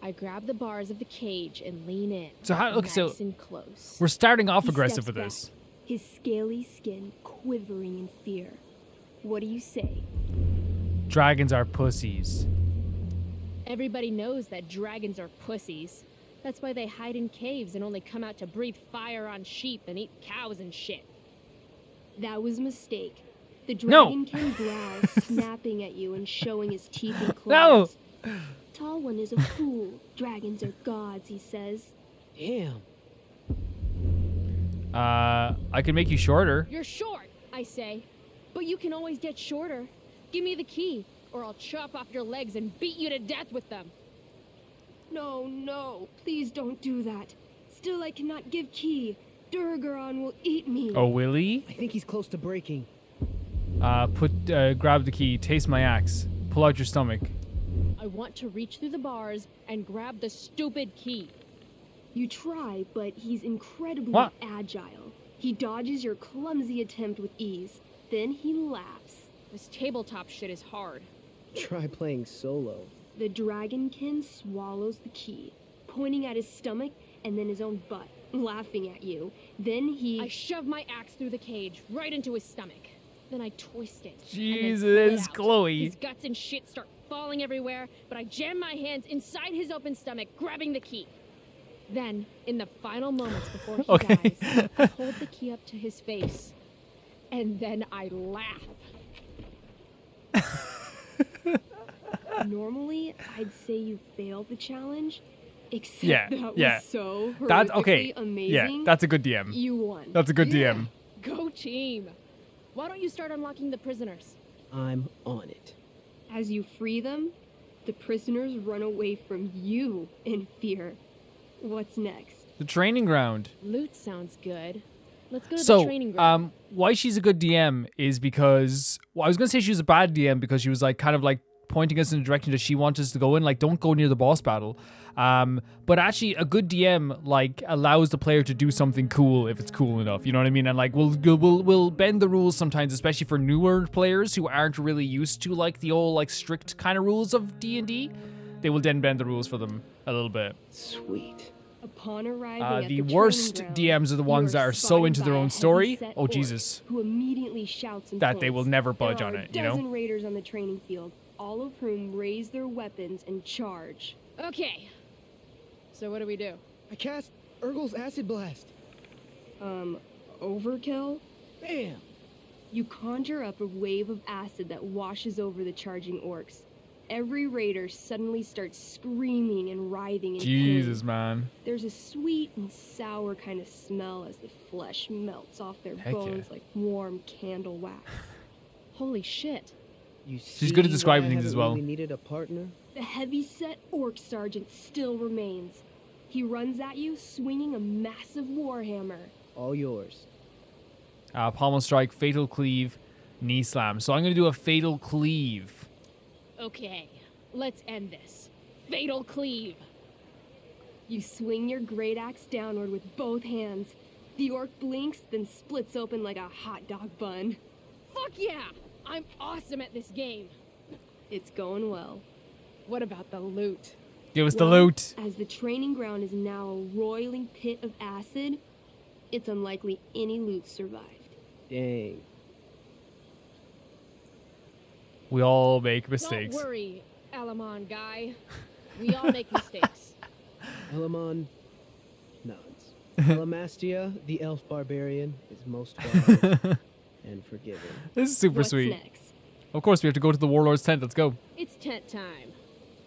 I grab the bars of the cage and lean in. So how- okay, so- nice and close. We're starting off He aggressive steps with this. back, his scaly skin quivering in fear. What do you say? Dragons are pussies. Everybody knows that dragons are pussies. That's why they hide in caves and only come out to breathe fire on sheep and eat cows and shit. That was a mistake. The No. dragonkin growls, snapping at you and showing his teeth and No. claws. Tall one is a fool. Dragons are gods, he says. Damn. I can make you shorter. You're short, I say. But you can always get shorter. Give me the key, or I'll chop off your legs and beat you to death with them. No, no, please don't do that. Still, I cannot give key. Durgaron will eat me. Oh, Willie? I think he's close to breaking. Grab the key. Taste my axe. Pull out your stomach. I want to reach through the bars and grab the stupid key. You try, but he's incredibly What? agile. He dodges your clumsy attempt with ease. Then he laughs. This tabletop shit is hard. Try playing solo. The dragonkin swallows the key, pointing at his stomach and then his own butt, laughing at you. Then he... I shove my axe through the cage, right into his stomach. Then I twist it. and then Jesus, pull it out. Chloe. His guts and shit start falling everywhere, but I jam my hands inside his open stomach, grabbing the key. Then, in the final moments before he Okay. dies, I hold the key up to his face. And then I laugh. Normally, I'd say you failed the challenge, except Yeah, that yeah. was so horrifically That's okay. amazing. Yeah, that's a good DM. You won. That's a good DM. Go team! Why don't you start unlocking the prisoners? I'm on it. As you free them, the prisoners run away from you in fear. What's next? The training ground. Loot sounds good. Let's go to the So, training ground. why she's a good DM is because, well, I was gonna say she was a bad DM because she was like kind of like pointing us in the direction that she wants us to go in, like don't go near the boss battle. But actually, a good DM like allows the player to do something cool if it's cool enough. You know what I mean? And like we'll bend the rules sometimes, especially for newer players who aren't really used to like the old like strict kind of rules of D&D. They will then bend the rules for them a little bit. Sweet. Upon arriving at The the worst training ground, DMs are the you ones that are so spotted into their by a own story. heavy-set Oh orc Jesus. Who immediately shouts and That they will points. never budge There on are it, you know? a dozen raiders on the training field, all of whom raise their weapons and charge. Okay. So what do we do? I cast Urgel's Acid Blast. Overkill? Bam! You conjure up a wave of acid that washes over the charging orcs. every raider suddenly starts screaming and writhing in Jesus, pain. man. There's a sweet and sour kind of smell as the flesh melts off their Heck bones yeah. like warm candle wax. Holy shit. You She's good at see describing why I things as haven't well. really needed a partner? The heavy-set orc sergeant still remains. He runs at you swinging a massive warhammer. All yours. Pommel strike, fatal cleave, knee slam. So I'm going to do a fatal cleave. Okay, let's end this. Fatal cleave. You swing your great axe downward with both hands. The orc blinks, then splits open like a hot dog bun. Fuck yeah! I'm awesome at this game. It's going well. What about the loot? Give us the Well, loot. As the training ground is now a roiling pit of acid, it's unlikely any loot survived. Dang. We all make mistakes. Don't worry, Alamon guy. We all make mistakes. Elamon nods. Elamastia, the elf barbarian, is most wise and forgiving. This is super What's sweet. next? Of course, we have to go to the warlord's tent. Let's go. It's tent time.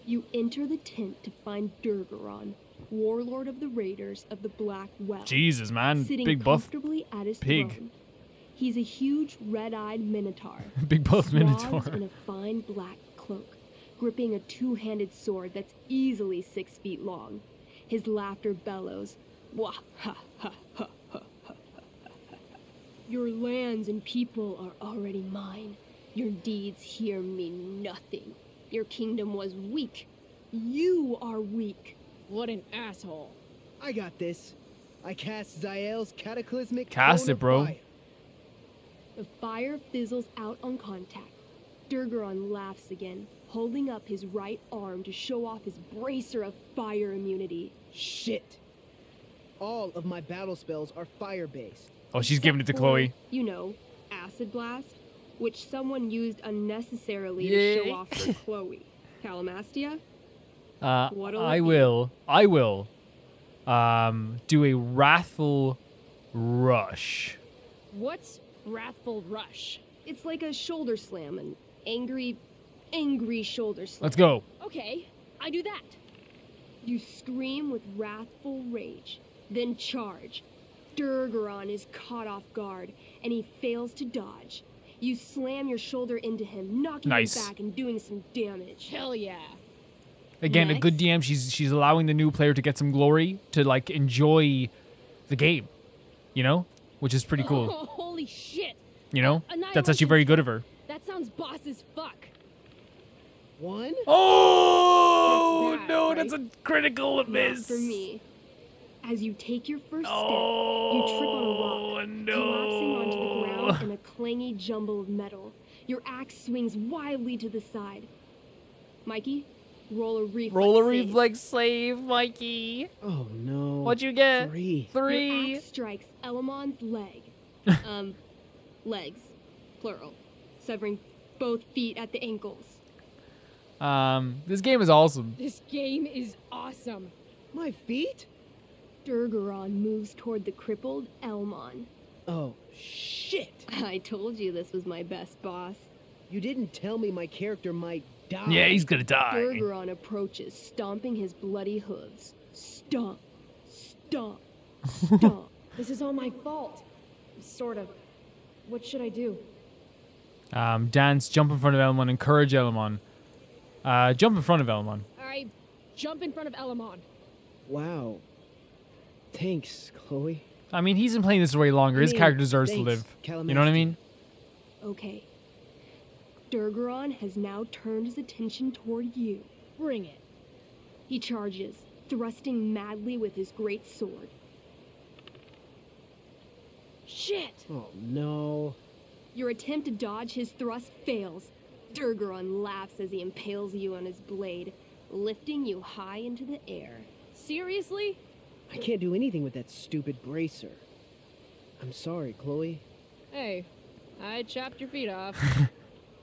You enter the tent to find Durgaron, warlord of the raiders of the Black Well. Jesus, man. Sitting Big buff. comfortably at his pig. throne. He's a huge red-eyed minotaur. Big buff swathed minotaur. in a fine black cloak, gripping a two-handed sword that's easily 6 feet long. His laughter bellows. Wah ha ha ha ha ha. Your lands and people are already mine. Your deeds here mean nothing. Your kingdom was weak. You are weak. What an asshole. I got this. I cast Zael's cataclysmic Cast cone it, of bro. fire. The fire fizzles out on contact. Durgaron laughs again, holding up his right arm to show off his bracer of fire immunity. Shit. All of my battle spells are fire-based. Oh, she's giving it to Except Chloe. for, you know, Acid Blast, which someone used unnecessarily Yay. to show off for Chloe. Calamastia? What'll it I be? will do a wrathful rush. What's Wrathful Rush? It's like a shoulder slam, an angry shoulder slam. Let's go. Okay, I do that. You scream with wrathful rage, then charge. Durgaron is caught off guard, and he fails to dodge. You slam your shoulder into him, knocking Nice. him back and doing some damage. Hell yeah. Again, a good Next. DM. She's allowing the new player to get some glory, to like enjoy the game, you know, which is pretty cool. Oh, holy shit. You know, that's Annihilation actually very good of her. That sounds boss as fuck. One? Oh That's bad, no, right? that's a critical Not miss. for me. As you take your first Oh, step, you trip on a rock, no. collapsing onto the ground in a clangy jumble of metal. Your axe swings wildly to the side. Mikey, roll a reflex Roll a save. reflex save, Mikey. Oh no. What'd you get? 3. Your 3. axe strikes Elamon's leg. Legs, plural, severing both feet at the ankles. This game is awesome. This game is awesome. My feet? Durgaron moves toward the crippled Elmon. Oh, shit. I told you this was my best boss. You didn't tell me my character might die. Yeah, he's gonna die. Durgaron approaches, stomping his bloody hooves. Stomp, stomp, stomp. This is all my fault. Sort of. What should I do? Dance, jump in front of Elmon, encourage Elmon. Jump in front of Elmon. I jump in front of Elamon. Wow. Thanks, Chloe. I mean, he's been playing this way longer. His I mean, character deserves to thanks, live. You know what I mean? Okay. Durgaron has now turned his attention toward you. Bring it. He charges, thrusting madly with his great sword. Shit! Oh no. Your attempt to dodge his thrust fails. Durgaron laughs as he impales you on his blade, lifting you high into the air. Seriously? I can't do anything with that stupid bracer. I'm sorry, Chloe. Hey, I chopped your feet off.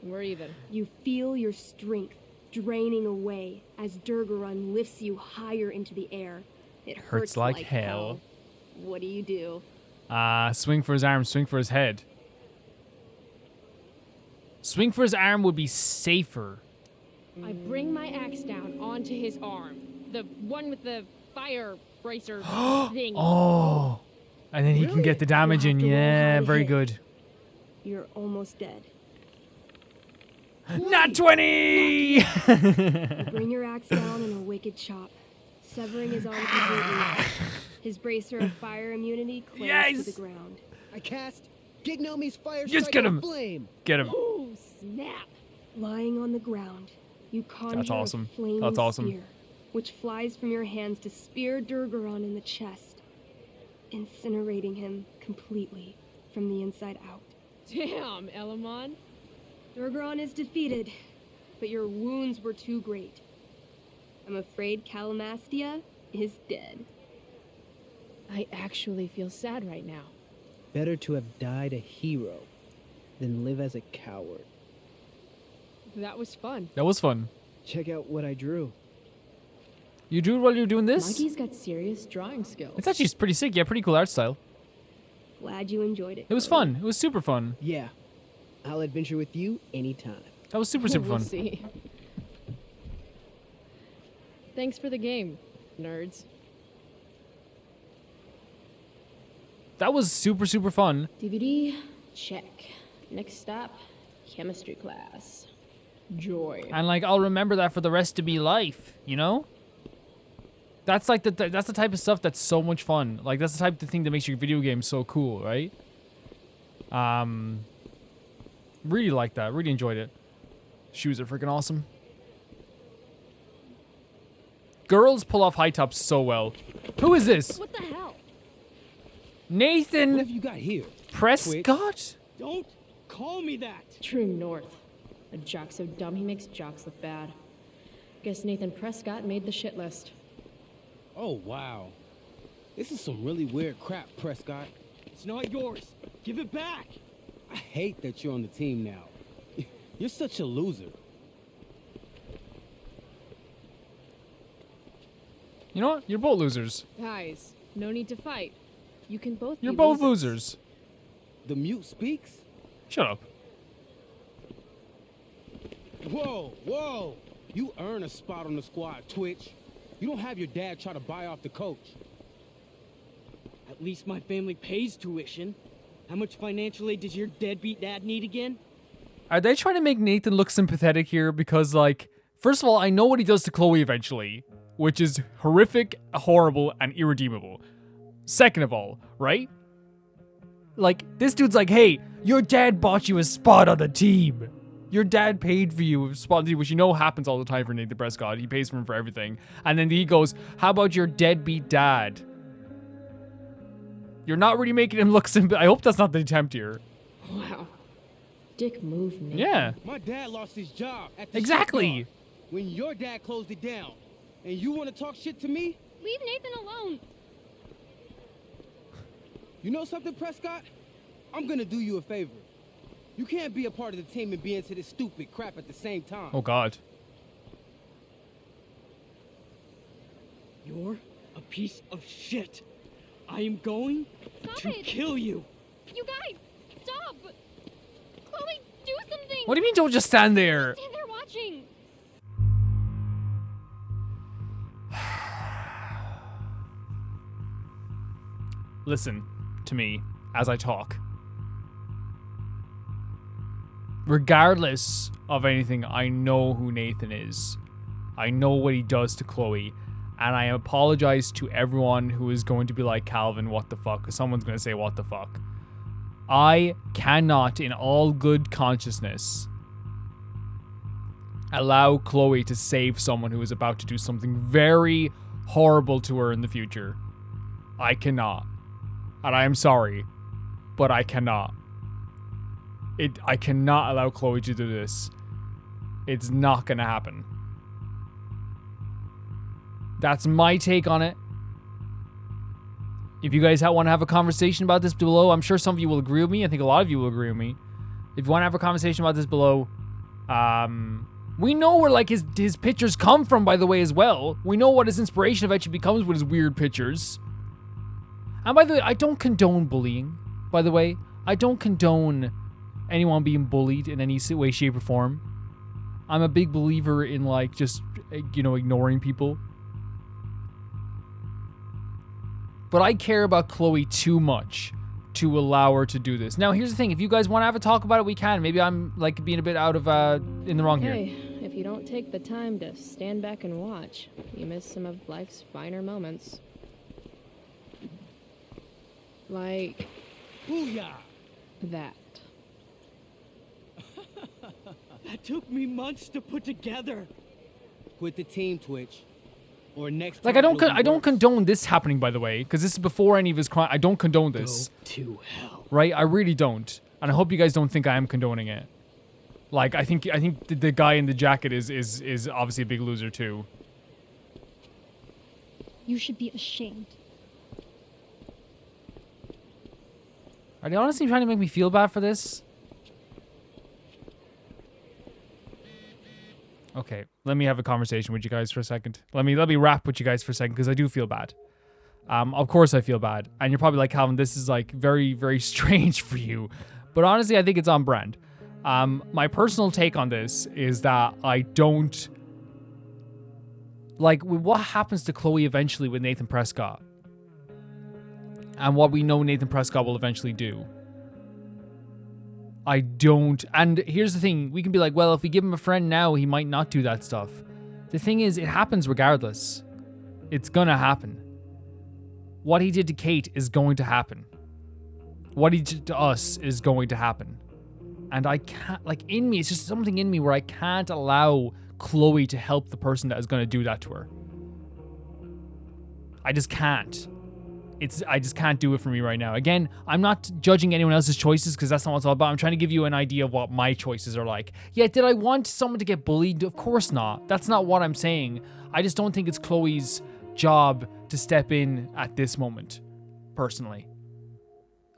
We're even. You feel your strength draining away as Durgaron lifts you higher into the air. It hurts like hell. What do you do? Swing for his arm, swing for his head. Swing for his arm would be safer. I bring my axe down onto his arm. The one with the fire bracer thing. Oh. And then he can get the damage in. You'll have to roll Yeah, hard to very hit. good. You're almost dead. Not 20! Bring your axe down in a wicked chop, severing his arm completely. His bracer of fire immunity clings Yes! to the ground. I cast Gignomi's Fire Just Strike get of him. Flame. Get him. Ooh, snap. Lying on the ground, you conjure awesome. a flaming That's awesome. spear, which flies from your hands to spear Durgaron in the chest, incinerating him completely from the inside out. Damn, Elamon. Durgaron is defeated, but your wounds were too great. I'm afraid Calamastia is dead. I actually feel sad right now. Better to have died a hero than live as a coward. That was fun. That was fun. Check out what I drew. You drew it while you were doing this? Mikey's got serious drawing skills. It's actually pretty sick. Yeah, pretty cool art style. Glad you enjoyed it. It was Chloe. fun. It was super fun. Yeah, I'll adventure with you anytime. That was super, super We'll fun. see. Thanks for the game, nerds. That was super, super fun. DVD, check. Next stop, chemistry class. Joy. And like, I'll remember that for the rest of me life, you know? That's like that's the type of stuff that's so much fun. Like, that's the type of thing that makes your video game so cool, right? Really like that. Really enjoyed it. Shoes are freaking awesome. Girls pull off high tops so well. Who is this? What the hell? Nathan What have you got here? Prescott? Don't call me that. True North. A jock so dumb he makes jocks look bad. Guess Nathan Prescott made the shit list. Oh, wow. This is some really weird crap, Prescott. It's not yours. Give it back. I hate that you're on the team now. You're such a loser. You know what? You're both losers. Guys, no need to fight. You can both You're be both losers. losers. The mute speaks? Shut up. Whoa, whoa. You earn a spot on the squad, Twitch. You don't have your dad try to buy off the coach. At least my family pays tuition. How much financial aid does your deadbeat dad need again? Are they trying to make Nathan look sympathetic here? Because, like, first of all, I know what he does to Chloe eventually, which is horrific, horrible, and irredeemable. Second of all, right? Like, this dude's like, hey, your dad bought you a spot on the team. Your dad paid for you a spot on the team, which you know happens all the time for Nathan Prescott. He pays for him for everything. And then he goes, how about your deadbeat dad? You're not really making him look sympathetic. I hope that's not the attempt here. Wow. Dick move, Nathan. Yeah. My dad lost his job at the Exactly. shipyard when your dad closed it down. And you want to talk shit to me? Leave Nathan alone. You know something, Prescott? I'm gonna do you a favor. You can't be a part of the team and be into this stupid crap at the same time. Oh, God. You're a piece of shit. I am going Stop to it. kill you. You guys, stop. Chloe, do something. What do you mean don't just stand there? Stand there watching. Listen to me as I talk. Regardless of anything, I know who Nathan is. I know what he does to Chloe. And I apologize to everyone who is going to be like, Calvin, what the fuck? 'Cause someone's going to say, what the fuck? I cannot, in all good consciousness, allow Chloe to save someone who is about to do something very horrible to her in the future. I cannot. And I am sorry, but I cannot. I cannot allow Chloe to do this. It's not gonna happen. That's my take on it. If you guys want to have a conversation about this below, I'm sure some of you will agree with me. I think a lot of you will agree with me. If you want to have a conversation about this below, we know where like his pictures come from, by the way, as well. We know what his inspiration eventually becomes with his weird pictures. And by the way, I don't condone bullying. By the way, I don't condone anyone being bullied in any way, shape, or form. I'm a big believer in, like, just, you know, ignoring people. But I care about Chloe too much to allow her to do this. Now, here's the thing. If you guys want to have a talk about it, we can. Maybe I'm, like, being a bit out of, in the wrong here. Hey, if you don't take the time to stand back and watch, you miss some of life's finer moments. Like... Booyah! that. That took me months to put together. Quit the team, Twitch. Or next Like, time I don't condone this happening, by the way, because this is before any of his crime. I don't condone this. Go to hell. Right? I really don't. And I hope you guys don't think I am condoning it. Like, I think the guy in the jacket is obviously a big loser too. You should be ashamed. Are they honestly trying to make me feel bad for this? Okay, let me have a conversation with you guys for a second. Let me rap with you guys for a second, because I do feel bad. Of course I feel bad. And you're probably like, Calvin, this is like very, very strange for you. But honestly, I think it's on brand. My personal take on this is that I don't... Like, what happens to Chloe eventually with Nathan Prescott? And what we know Nathan Prescott will eventually do. I don't... And here's the thing. We can be like, well, if we give him a friend now, he might not do that stuff. The thing is, it happens regardless. It's gonna happen. What he did to Kate is going to happen. What he did to us is going to happen. And I can't... Like, in me, it's just something in me where I can't allow Chloe to help the person that is going to do that to her. I just can't. I just can't do it for me right now. Again, I'm not judging anyone else's choices because that's not what it's all about. I'm trying to give you an idea of what my choices are like. Yeah, did I want someone to get bullied? Of course not. That's not what I'm saying. I just don't think it's Chloe's job to step in at this moment, personally.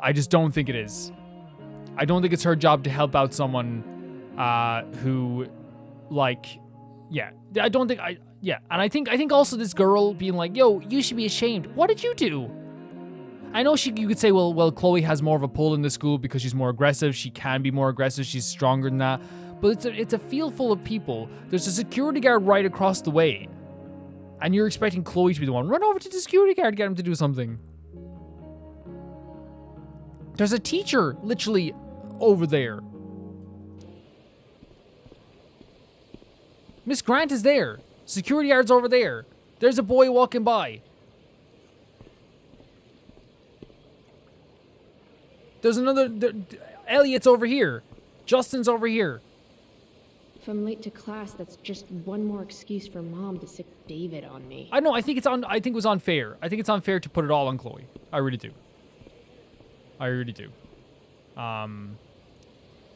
I just don't think it is. I don't think it's her job to help out someone who, like, yeah. I don't think yeah. And I think also this girl being like, yo, you should be ashamed. What did you do? I know you could say, well, Chloe has more of a pull in the school because she's more aggressive. She can be more aggressive. She's stronger than that. But it's a field full of people. There's a security guard right across the way. And you're expecting Chloe to be the one. Run over to the security guard, get him to do something. There's a teacher literally over there. Miss Grant is there. Security guard's over there. There's a boy walking by. There's another... Elliot's over here. Justin's over here. If I'm late to class, that's just one more excuse for Mom to sick David on me. I know. I think it was unfair. I think it's unfair to put it all on Chloe. I really do. I really do.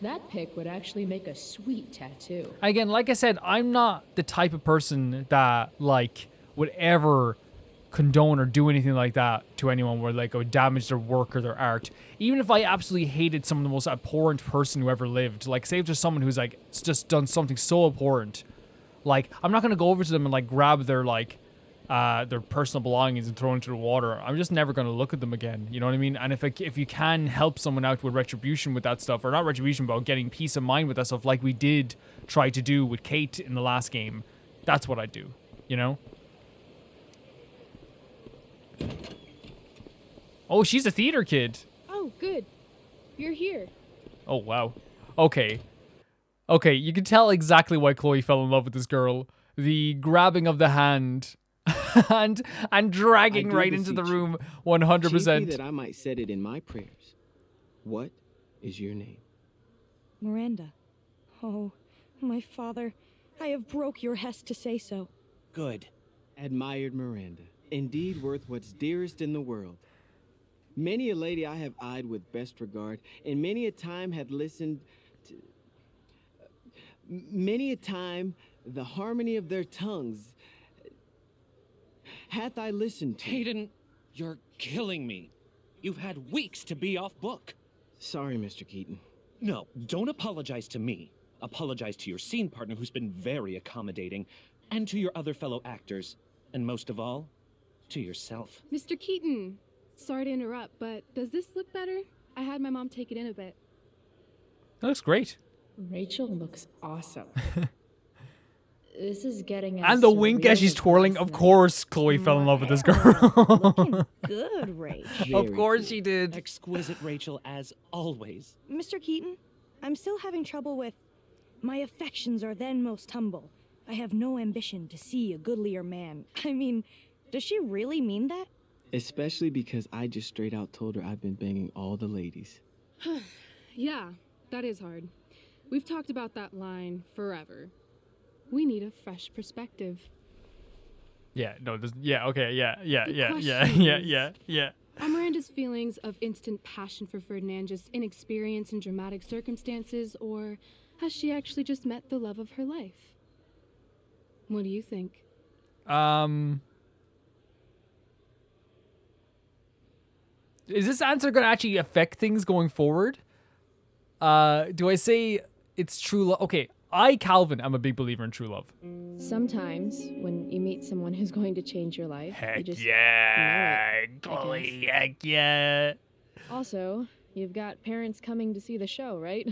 That pic would actually make a sweet tattoo. Again, like I said, I'm not the type of person that, like, would ever condone or do anything like that to anyone where, like, it would damage their work or their art. Even if I absolutely hated some of the most abhorrent person who ever lived. Like, say if there's someone who's, like, just done something so abhorrent. Like, I'm not going to go over to them and, like, grab their, like, their personal belongings and throw into the water. I'm just never going to look at them again. You know what I mean? And if you can help someone out with retribution with that stuff, or not retribution, but getting peace of mind with that stuff, like we did try to do with Kate in the last game, that's what I do. You know? Oh, she's a theater kid. Oh, good. You're here. Oh, wow. Okay. Okay, you can tell exactly why Chloe fell in love with this girl. The grabbing of the hand and dragging right into the room 100%. Chiefly that I might set it in my prayers. What is your name? Miranda. Oh, my father, I have broke your hest to say so. Good. Admired Miranda. Indeed worth what's dearest in the world. Many a lady I have eyed with best regard, and many a time have listened to... many a time the harmony of their tongues hath I listened to. Hayden, you're killing me. You've had weeks to be off book. Sorry, Mr. Keaton. No, don't apologize to me. Apologize to your scene partner, who's been very accommodating, and to your other fellow actors, and most of all, to yourself. Mr. Keaton, sorry to interrupt, but does this look better? I had my mom take it in a bit. That looks great. Rachel looks awesome. This is getting And the wink as she's twirling. Of course, Chloe fell in love with this girl. Good, Rach. Of course she did. Exquisite, Rachel, as always. Mr. Keaton, I'm still having trouble with... My affections are then most humble. I have no ambition to see a goodlier man. I mean, does she really mean that? Especially because I just straight out told her I've been banging all the ladies. Yeah, that is hard. We've talked about that line forever. We need a fresh perspective. Yeah, no, okay, yeah. Are Miranda's feelings of instant passion for Ferdinand just inexperience in dramatic circumstances, or has she actually just met the love of her life? What do you think? Is this answer going to actually affect things going forward? Do I say it's true love? Okay, Calvin, I'm a big believer in true love. Sometimes when you meet someone who's going to change your life, you just know it, Chloe, heck yeah. Also, you've got parents coming to see the show, right?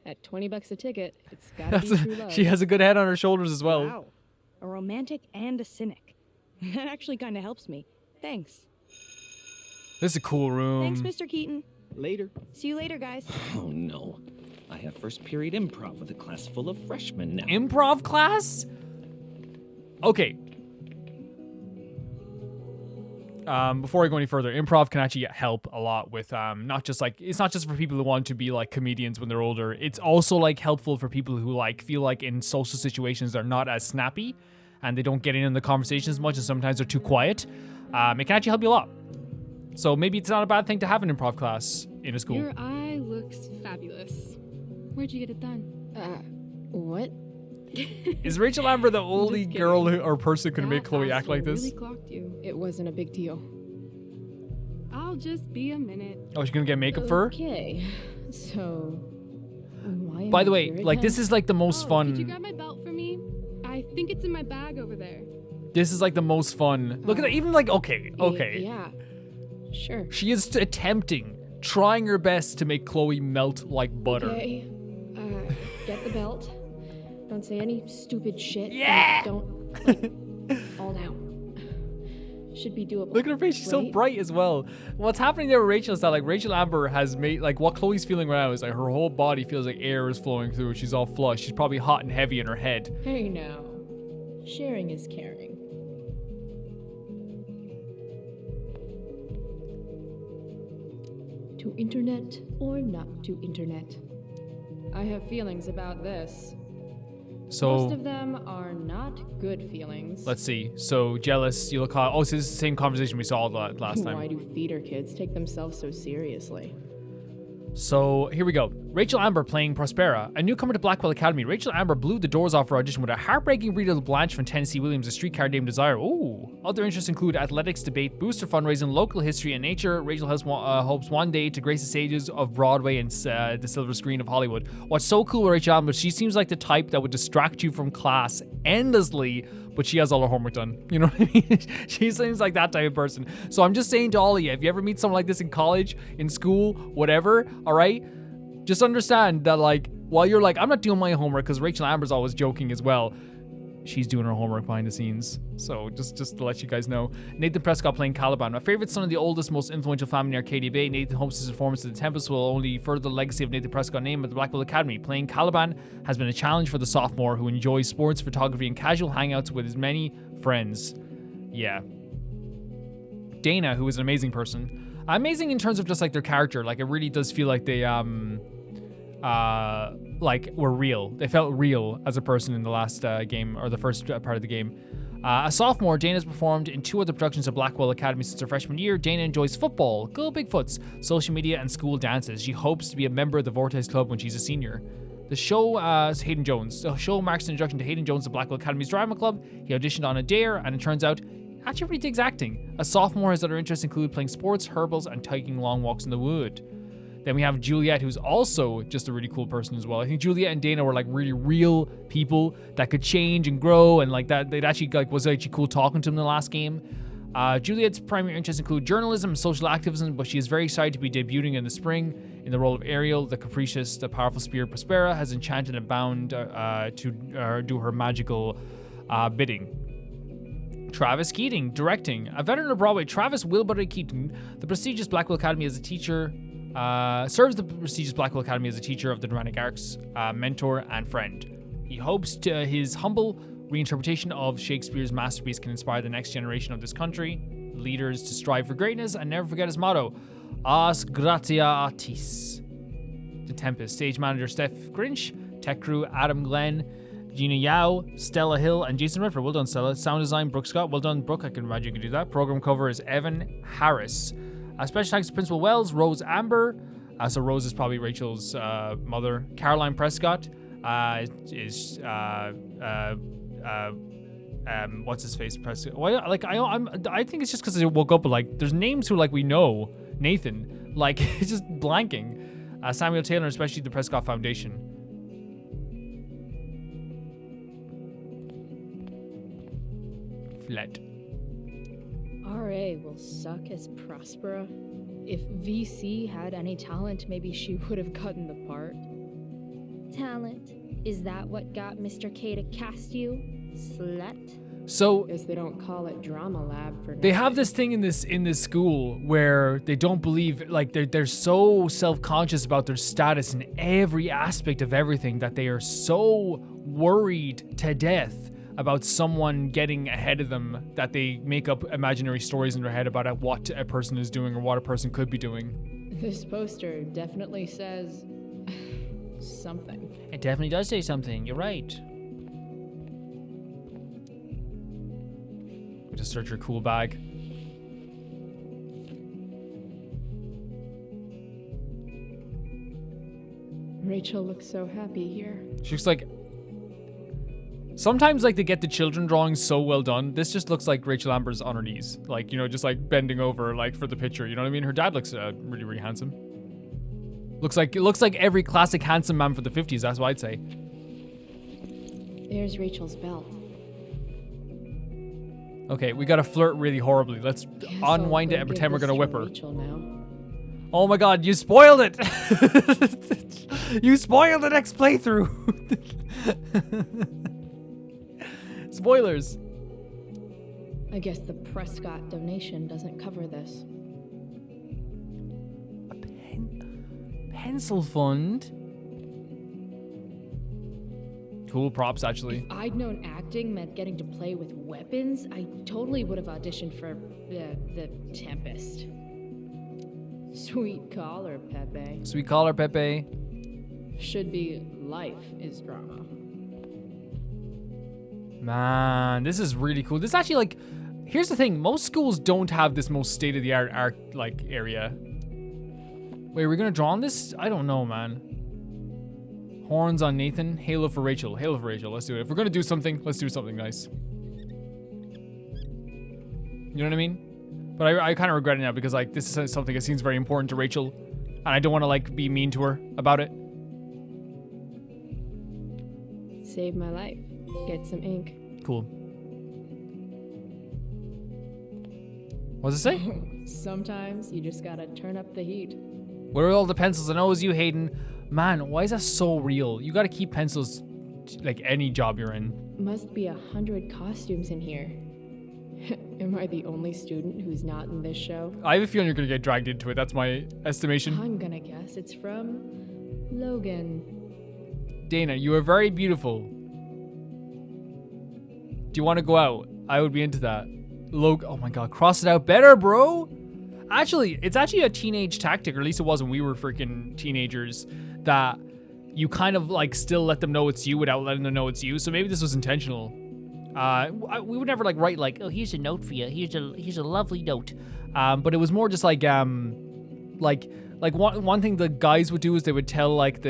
At $20 a ticket, it's gotta be true love. She has a good head on her shoulders as well. Wow. A romantic and a cynic. That actually kind of helps me. Thanks. This is a cool room. Thanks, Mr. Keaton. Later. See you later, guys. Oh no. I have first period improv with a class full of freshmen now. Improv class? Okay. Before I go any further, improv can actually help a lot with not just like, it's not just for people who want to be like comedians when they're older. It's also like helpful for people who like feel like in social situations they're not as snappy and they don't get in the conversation as much and sometimes they're too quiet. It can actually help you a lot. So maybe it's not a bad thing to have an improv class in a school. Your eye looks fabulous. Where'd you get it done? What? Is Rachel Amber the only girl or person who can make Chloe act like this? Really clocked you. It wasn't a big deal. I'll just be a minute. Oh, she's gonna get makeup for her? Okay, so why am By the I way, here like again? this is like the most fun. Could you grab my belt for me? I think it's in my bag over there. This is like the most fun. Look at that. Even like, okay. Yeah, sure. She is trying her best to make Chloe melt like butter. Okay, get the belt. Don't say any stupid shit. Yeah! Don't like, fall down. Should be doable. Look at her face. She's so right? bright as well. What's happening there with Rachel is that like Rachel Amber has made like what Chloe's feeling right now is like her whole body feels like air is flowing through. She's all flushed. She's probably hot and heavy in her head. Hey now, sharing is caring. To internet or not to internet? I have feelings about this. So most of them are not good feelings. let's see. So jealous. You look hot. Oh, so this is the same conversation we saw last time. Why do theater kids take themselves so seriously? So here we go. Rachel Amber playing Prospera, a newcomer to Blackwell Academy. Rachel Amber blew the doors off her audition with a heartbreaking Rita LeBlanche from Tennessee Williams, a streetcar named Desire. Ooh. Other interests include athletics, debate, booster fundraising, local history, and nature. Rachel hopes one day to grace the stages of Broadway and the silver screen of Hollywood. What's so cool with Rachel Amber, she seems like the type that would distract you from class endlessly, but she has all her homework done. You know what I mean? She seems like that type of person. So I'm just saying to all of you, if you ever meet someone like this in college, in school, whatever, all right? Just understand that, like, while you're like, I'm not doing my homework, because Rachel Amber's always joking as well, she's doing her homework behind the scenes. So just to let you guys know. Nathan Prescott playing Caliban. My favorite son of the oldest, most influential family in Arcadia Bay. Nathan hopes his performance at the Tempest will only further the legacy of Nathan Prescott's name at the Blackwell Academy. Playing Caliban has been a challenge for the sophomore who enjoys sports, photography, and casual hangouts with his many friends. Yeah. Dana, who is an amazing person. Amazing in terms of just like their character. Like it really does feel like they like were real. They felt real as a person in the last game, or the first part of the game. A sophomore, Dana has performed in 2 other productions of Blackwell Academy since her freshman year. Dana enjoys football, go Bigfoots, social media, and school dances. She hopes to be a member of the Vortex Club when she's a senior. The show is Hayden Jones. The show marks an introduction to Hayden Jones of Blackwell Academy's drama club. He auditioned on a dare, and it turns out actually really digs acting. A sophomore, his other interests include playing sports, herbals, and taking long walks in the wood. Then we have Juliet, who's also just a really cool person as well. I think Juliet and Dana were like really real people that could change and grow, and like that they'd actually like was actually cool talking to them in the last game. Juliet's primary interests include journalism and social activism, but she is very excited to be debuting in the spring. In the role of Ariel, the capricious, the powerful spirit Prospera has enchanted and bound to do her magical bidding. Travis Keating, directing. A veteran of Broadway, Travis Wilbury Keating, the prestigious Blackwell Academy as a teacher, serves the prestigious Blackwell Academy as a teacher of the dramatic arts, mentor, and friend. He hopes his humble reinterpretation of Shakespeare's masterpiece can inspire the next generation of this country, leaders to strive for greatness and never forget his motto, Ars Gratia Artis. The Tempest, stage manager Steph Grinch, tech crew Adam Glenn, Gina Yao, Stella Hill, and Jason Redford. Well done, Stella. Sound design, Brooke Scott. Well done, Brooke. I can imagine you can do that. Program cover is Evan Harris. Special thanks to Principal Wells, Rose Amber. So Rose is probably Rachel's mother. Caroline Prescott is what's his face? Prescott. Well, like I think it's just because I woke up, but like there's names who like we know. Nathan, like it's just blanking. Samuel Taylor, especially the Prescott Foundation. Flat. RA will suck as Prospera. If VC had any talent, maybe she would have gotten the part. Talent? Is that what got Mr. K to cast you, slut? So guess they don't call it drama lab for they have this thing in this school where they don't believe, like they're so self-conscious about their status in every aspect of everything that they are so worried to death about someone getting ahead of them that they make up imaginary stories in their head about what a person is doing or what a person could be doing. This poster definitely says something. It definitely does say something. You're right. Just search your cool bag. Rachel looks so happy here. She looks like... Sometimes, like, they get the children drawings so well done. This just looks like Rachel Amber's on her knees. Like, you know, just, like, bending over, like, for the picture. You know what I mean? Her dad looks really, really handsome. It looks like every classic handsome man for the 50s. That's what I'd say. There's Rachel's belt. Okay, we gotta flirt really horribly. Let's unwind it and pretend we're gonna whip her. Oh my god, you spoiled it! You spoiled the next playthrough! Spoilers! I guess the Prescott donation doesn't cover this. Pencil fund? Cool props, actually. If I'd known acting meant getting to play with weapons, I totally would have auditioned for the Tempest. Sweet collar, Pepe. Sweet collar, Pepe. Should be life is drama. Man, this is really cool. This is actually like, here's the thing. Most schools don't have this most state-of-the-art art like area. Wait, are we gonna draw on this? I don't know, man. Horns on Nathan. Halo for Rachel. Halo for Rachel. Let's do it. If we're gonna do something, let's do something nice. You know what I mean? But I kind of regret it now because like this is something that seems very important to Rachel, and I don't want to like be mean to her about it. Save my life. Get some ink. Cool. What does it say? Sometimes you just gotta turn up the heat. Where are all the pencils? I know it was you, Hayden. Man, why is that so real? You gotta keep pencils like any job you're in. Must be 100 costumes in here. Am I the only student who's not in this show? I have a feeling you're gonna get dragged into it. That's my estimation. I'm gonna guess it's from Logan. Dana, you are very beautiful. Do you want to go out? I would be into that. Oh my god, cross it out better, bro. Actually, it's actually a teenage tactic, or at least it was when we were freaking teenagers, that you kind of like still let them know it's you without letting them know it's you. So maybe this was intentional. We would never like write like, oh, here's a note for you. Here's a lovely note. But it was more just like one thing the guys would do is they would tell like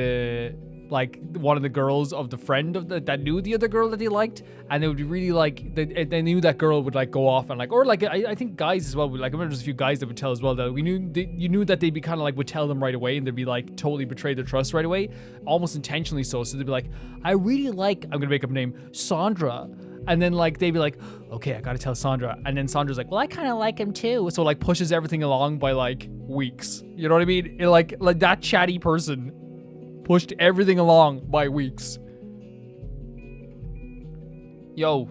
one of the girls of the friend of that knew the other girl that they liked, and they would be really like they knew that girl would like go off and like, or like I think guys as well would like, I remember there's a few guys that would tell as well that you knew that they'd be kind of like would tell them right away, and they'd be like totally betray their trust right away, almost intentionally so they'd be like, I really like, I'm gonna make up a name, Sandra, And then like they'd be like, okay, I gotta tell Sandra. And then Sandra's like, well, I kind of like him too. So like pushes everything along by like weeks. You know what I mean? Like that chatty person pushed everything along by weeks. Yo.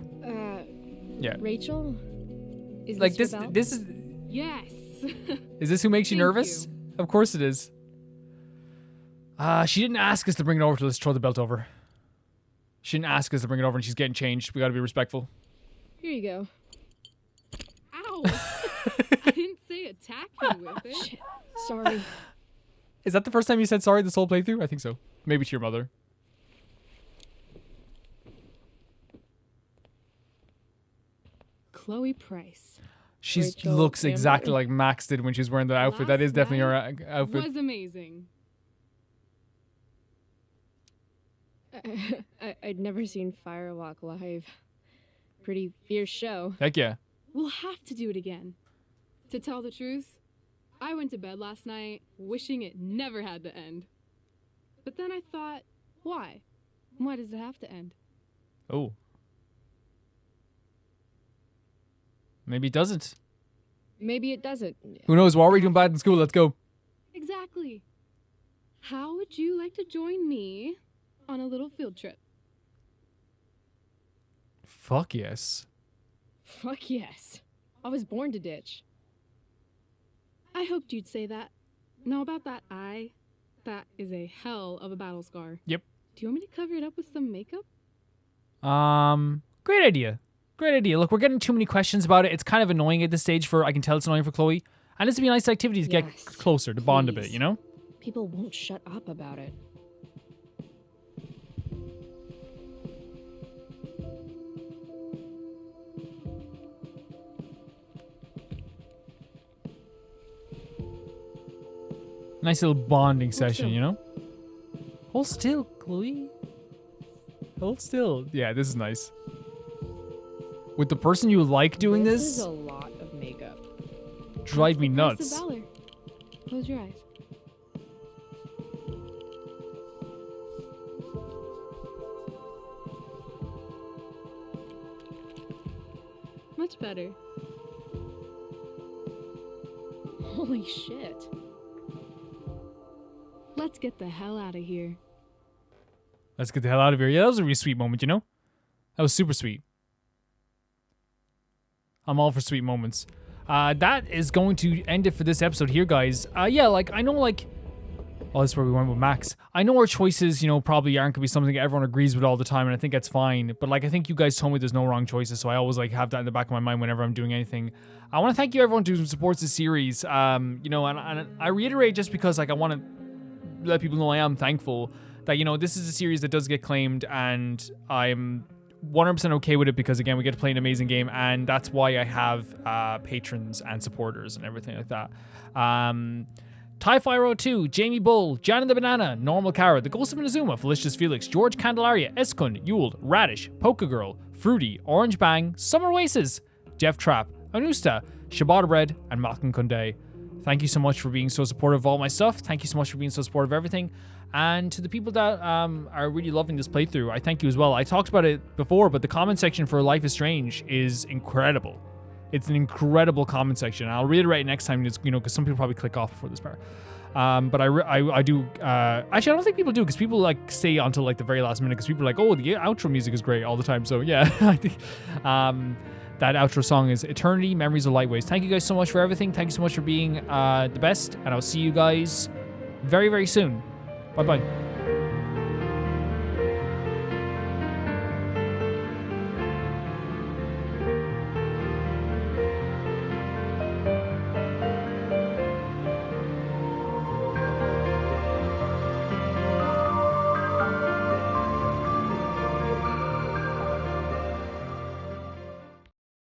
Yeah. Rachel? Is like this your belt? this is. Yes. Is this who makes you nervous? Of course it is. She didn't ask us to bring it over to let's throw the belt over. She didn't ask us to bring it over and she's getting changed. We gotta be respectful. Here you go. Ow! I didn't say attack you with it. Shit. Sorry. Is that the first time you said sorry this whole playthrough? I think so. Maybe to your mother. Chloe Price. She Rachel looks exactly Amber. like Max did when she was wearing the outfit. That is definitely her outfit. Was amazing. I'd never seen Firewalk live. Pretty fierce show. Heck yeah. We'll have to do it again. To tell the truth, I went to bed last night wishing it never had to end. But then I thought, why? Why does it have to end? Oh. Maybe it doesn't. Maybe it doesn't. Who knows? We're already doing bad in school. Let's go. Exactly. How would you like to join me on a little field trip? Fuck yes. Fuck yes. I was born to ditch. I hoped you'd say that. Now about that eye, that is a hell of a battle scar. Yep. Do you want me to cover it up with some makeup? Great idea. Great idea. Look, we're getting too many questions about it. It's kind of annoying at this stage I can tell it's annoying for Chloe. And this would be a nice activity to get closer, to bond a bit, you know? People won't shut up about it. Nice little bonding session, still. you know? Hold still, Chloe. Hold still. Yeah, this is nice. With the person you like doing This this, is a lot of makeup. drive me Price of nuts. valor. Close your eyes. Much better. Holy shit. Let's get the hell out of here. Let's get the hell out of here. Yeah, that was a really sweet moment, you know? That was super sweet. I'm all for sweet moments. That is going to end it for this episode here, guys. Yeah, like, I know, like... Oh, that's where we went with Max. I know our choices, you know, probably aren't going to be something everyone agrees with all the time, and I think that's fine. But, like, I think you guys told me there's no wrong choices, so I always, like, have that in the back of my mind whenever I'm doing anything. I want to thank you, everyone, who supports the series. You know, and I reiterate just because, like, I want to let people know I am thankful that, you know, this is a series that does get claimed, and I'm 100% okay with it because, again, we get to play an amazing game, and that's why I have patrons and supporters and everything like that. Ty502, Jamie Bull, Jan and the Banana, Normal Cara, The Ghost of Inazuma, Felicious Felix, George Candelaria, Eskund, Yule, Radish, Polka Girl, Fruity, Orange Bang, Summer Oasis, Jeff Trapp, Anusta, Shabata Bread, and Malcolm Kunde. Thank you so much for being so supportive of all my stuff. Thank you so much for being so supportive of everything. And to the people that are really loving this playthrough, I thank you as well. I talked about it before, but the comment section for Life is Strange is incredible. It's an incredible comment section. I'll reiterate next time, you know, because some people probably click off before this part. But I do. Actually, I don't think people do because people like stay until like the very last minute because people are like, oh, the outro music is great all the time. So yeah, I think that outro song is Eternity, Memories of Lightways. Thank you guys so much for everything. Thank you so much for being the best, and I'll see you guys very, very soon. Bye bye.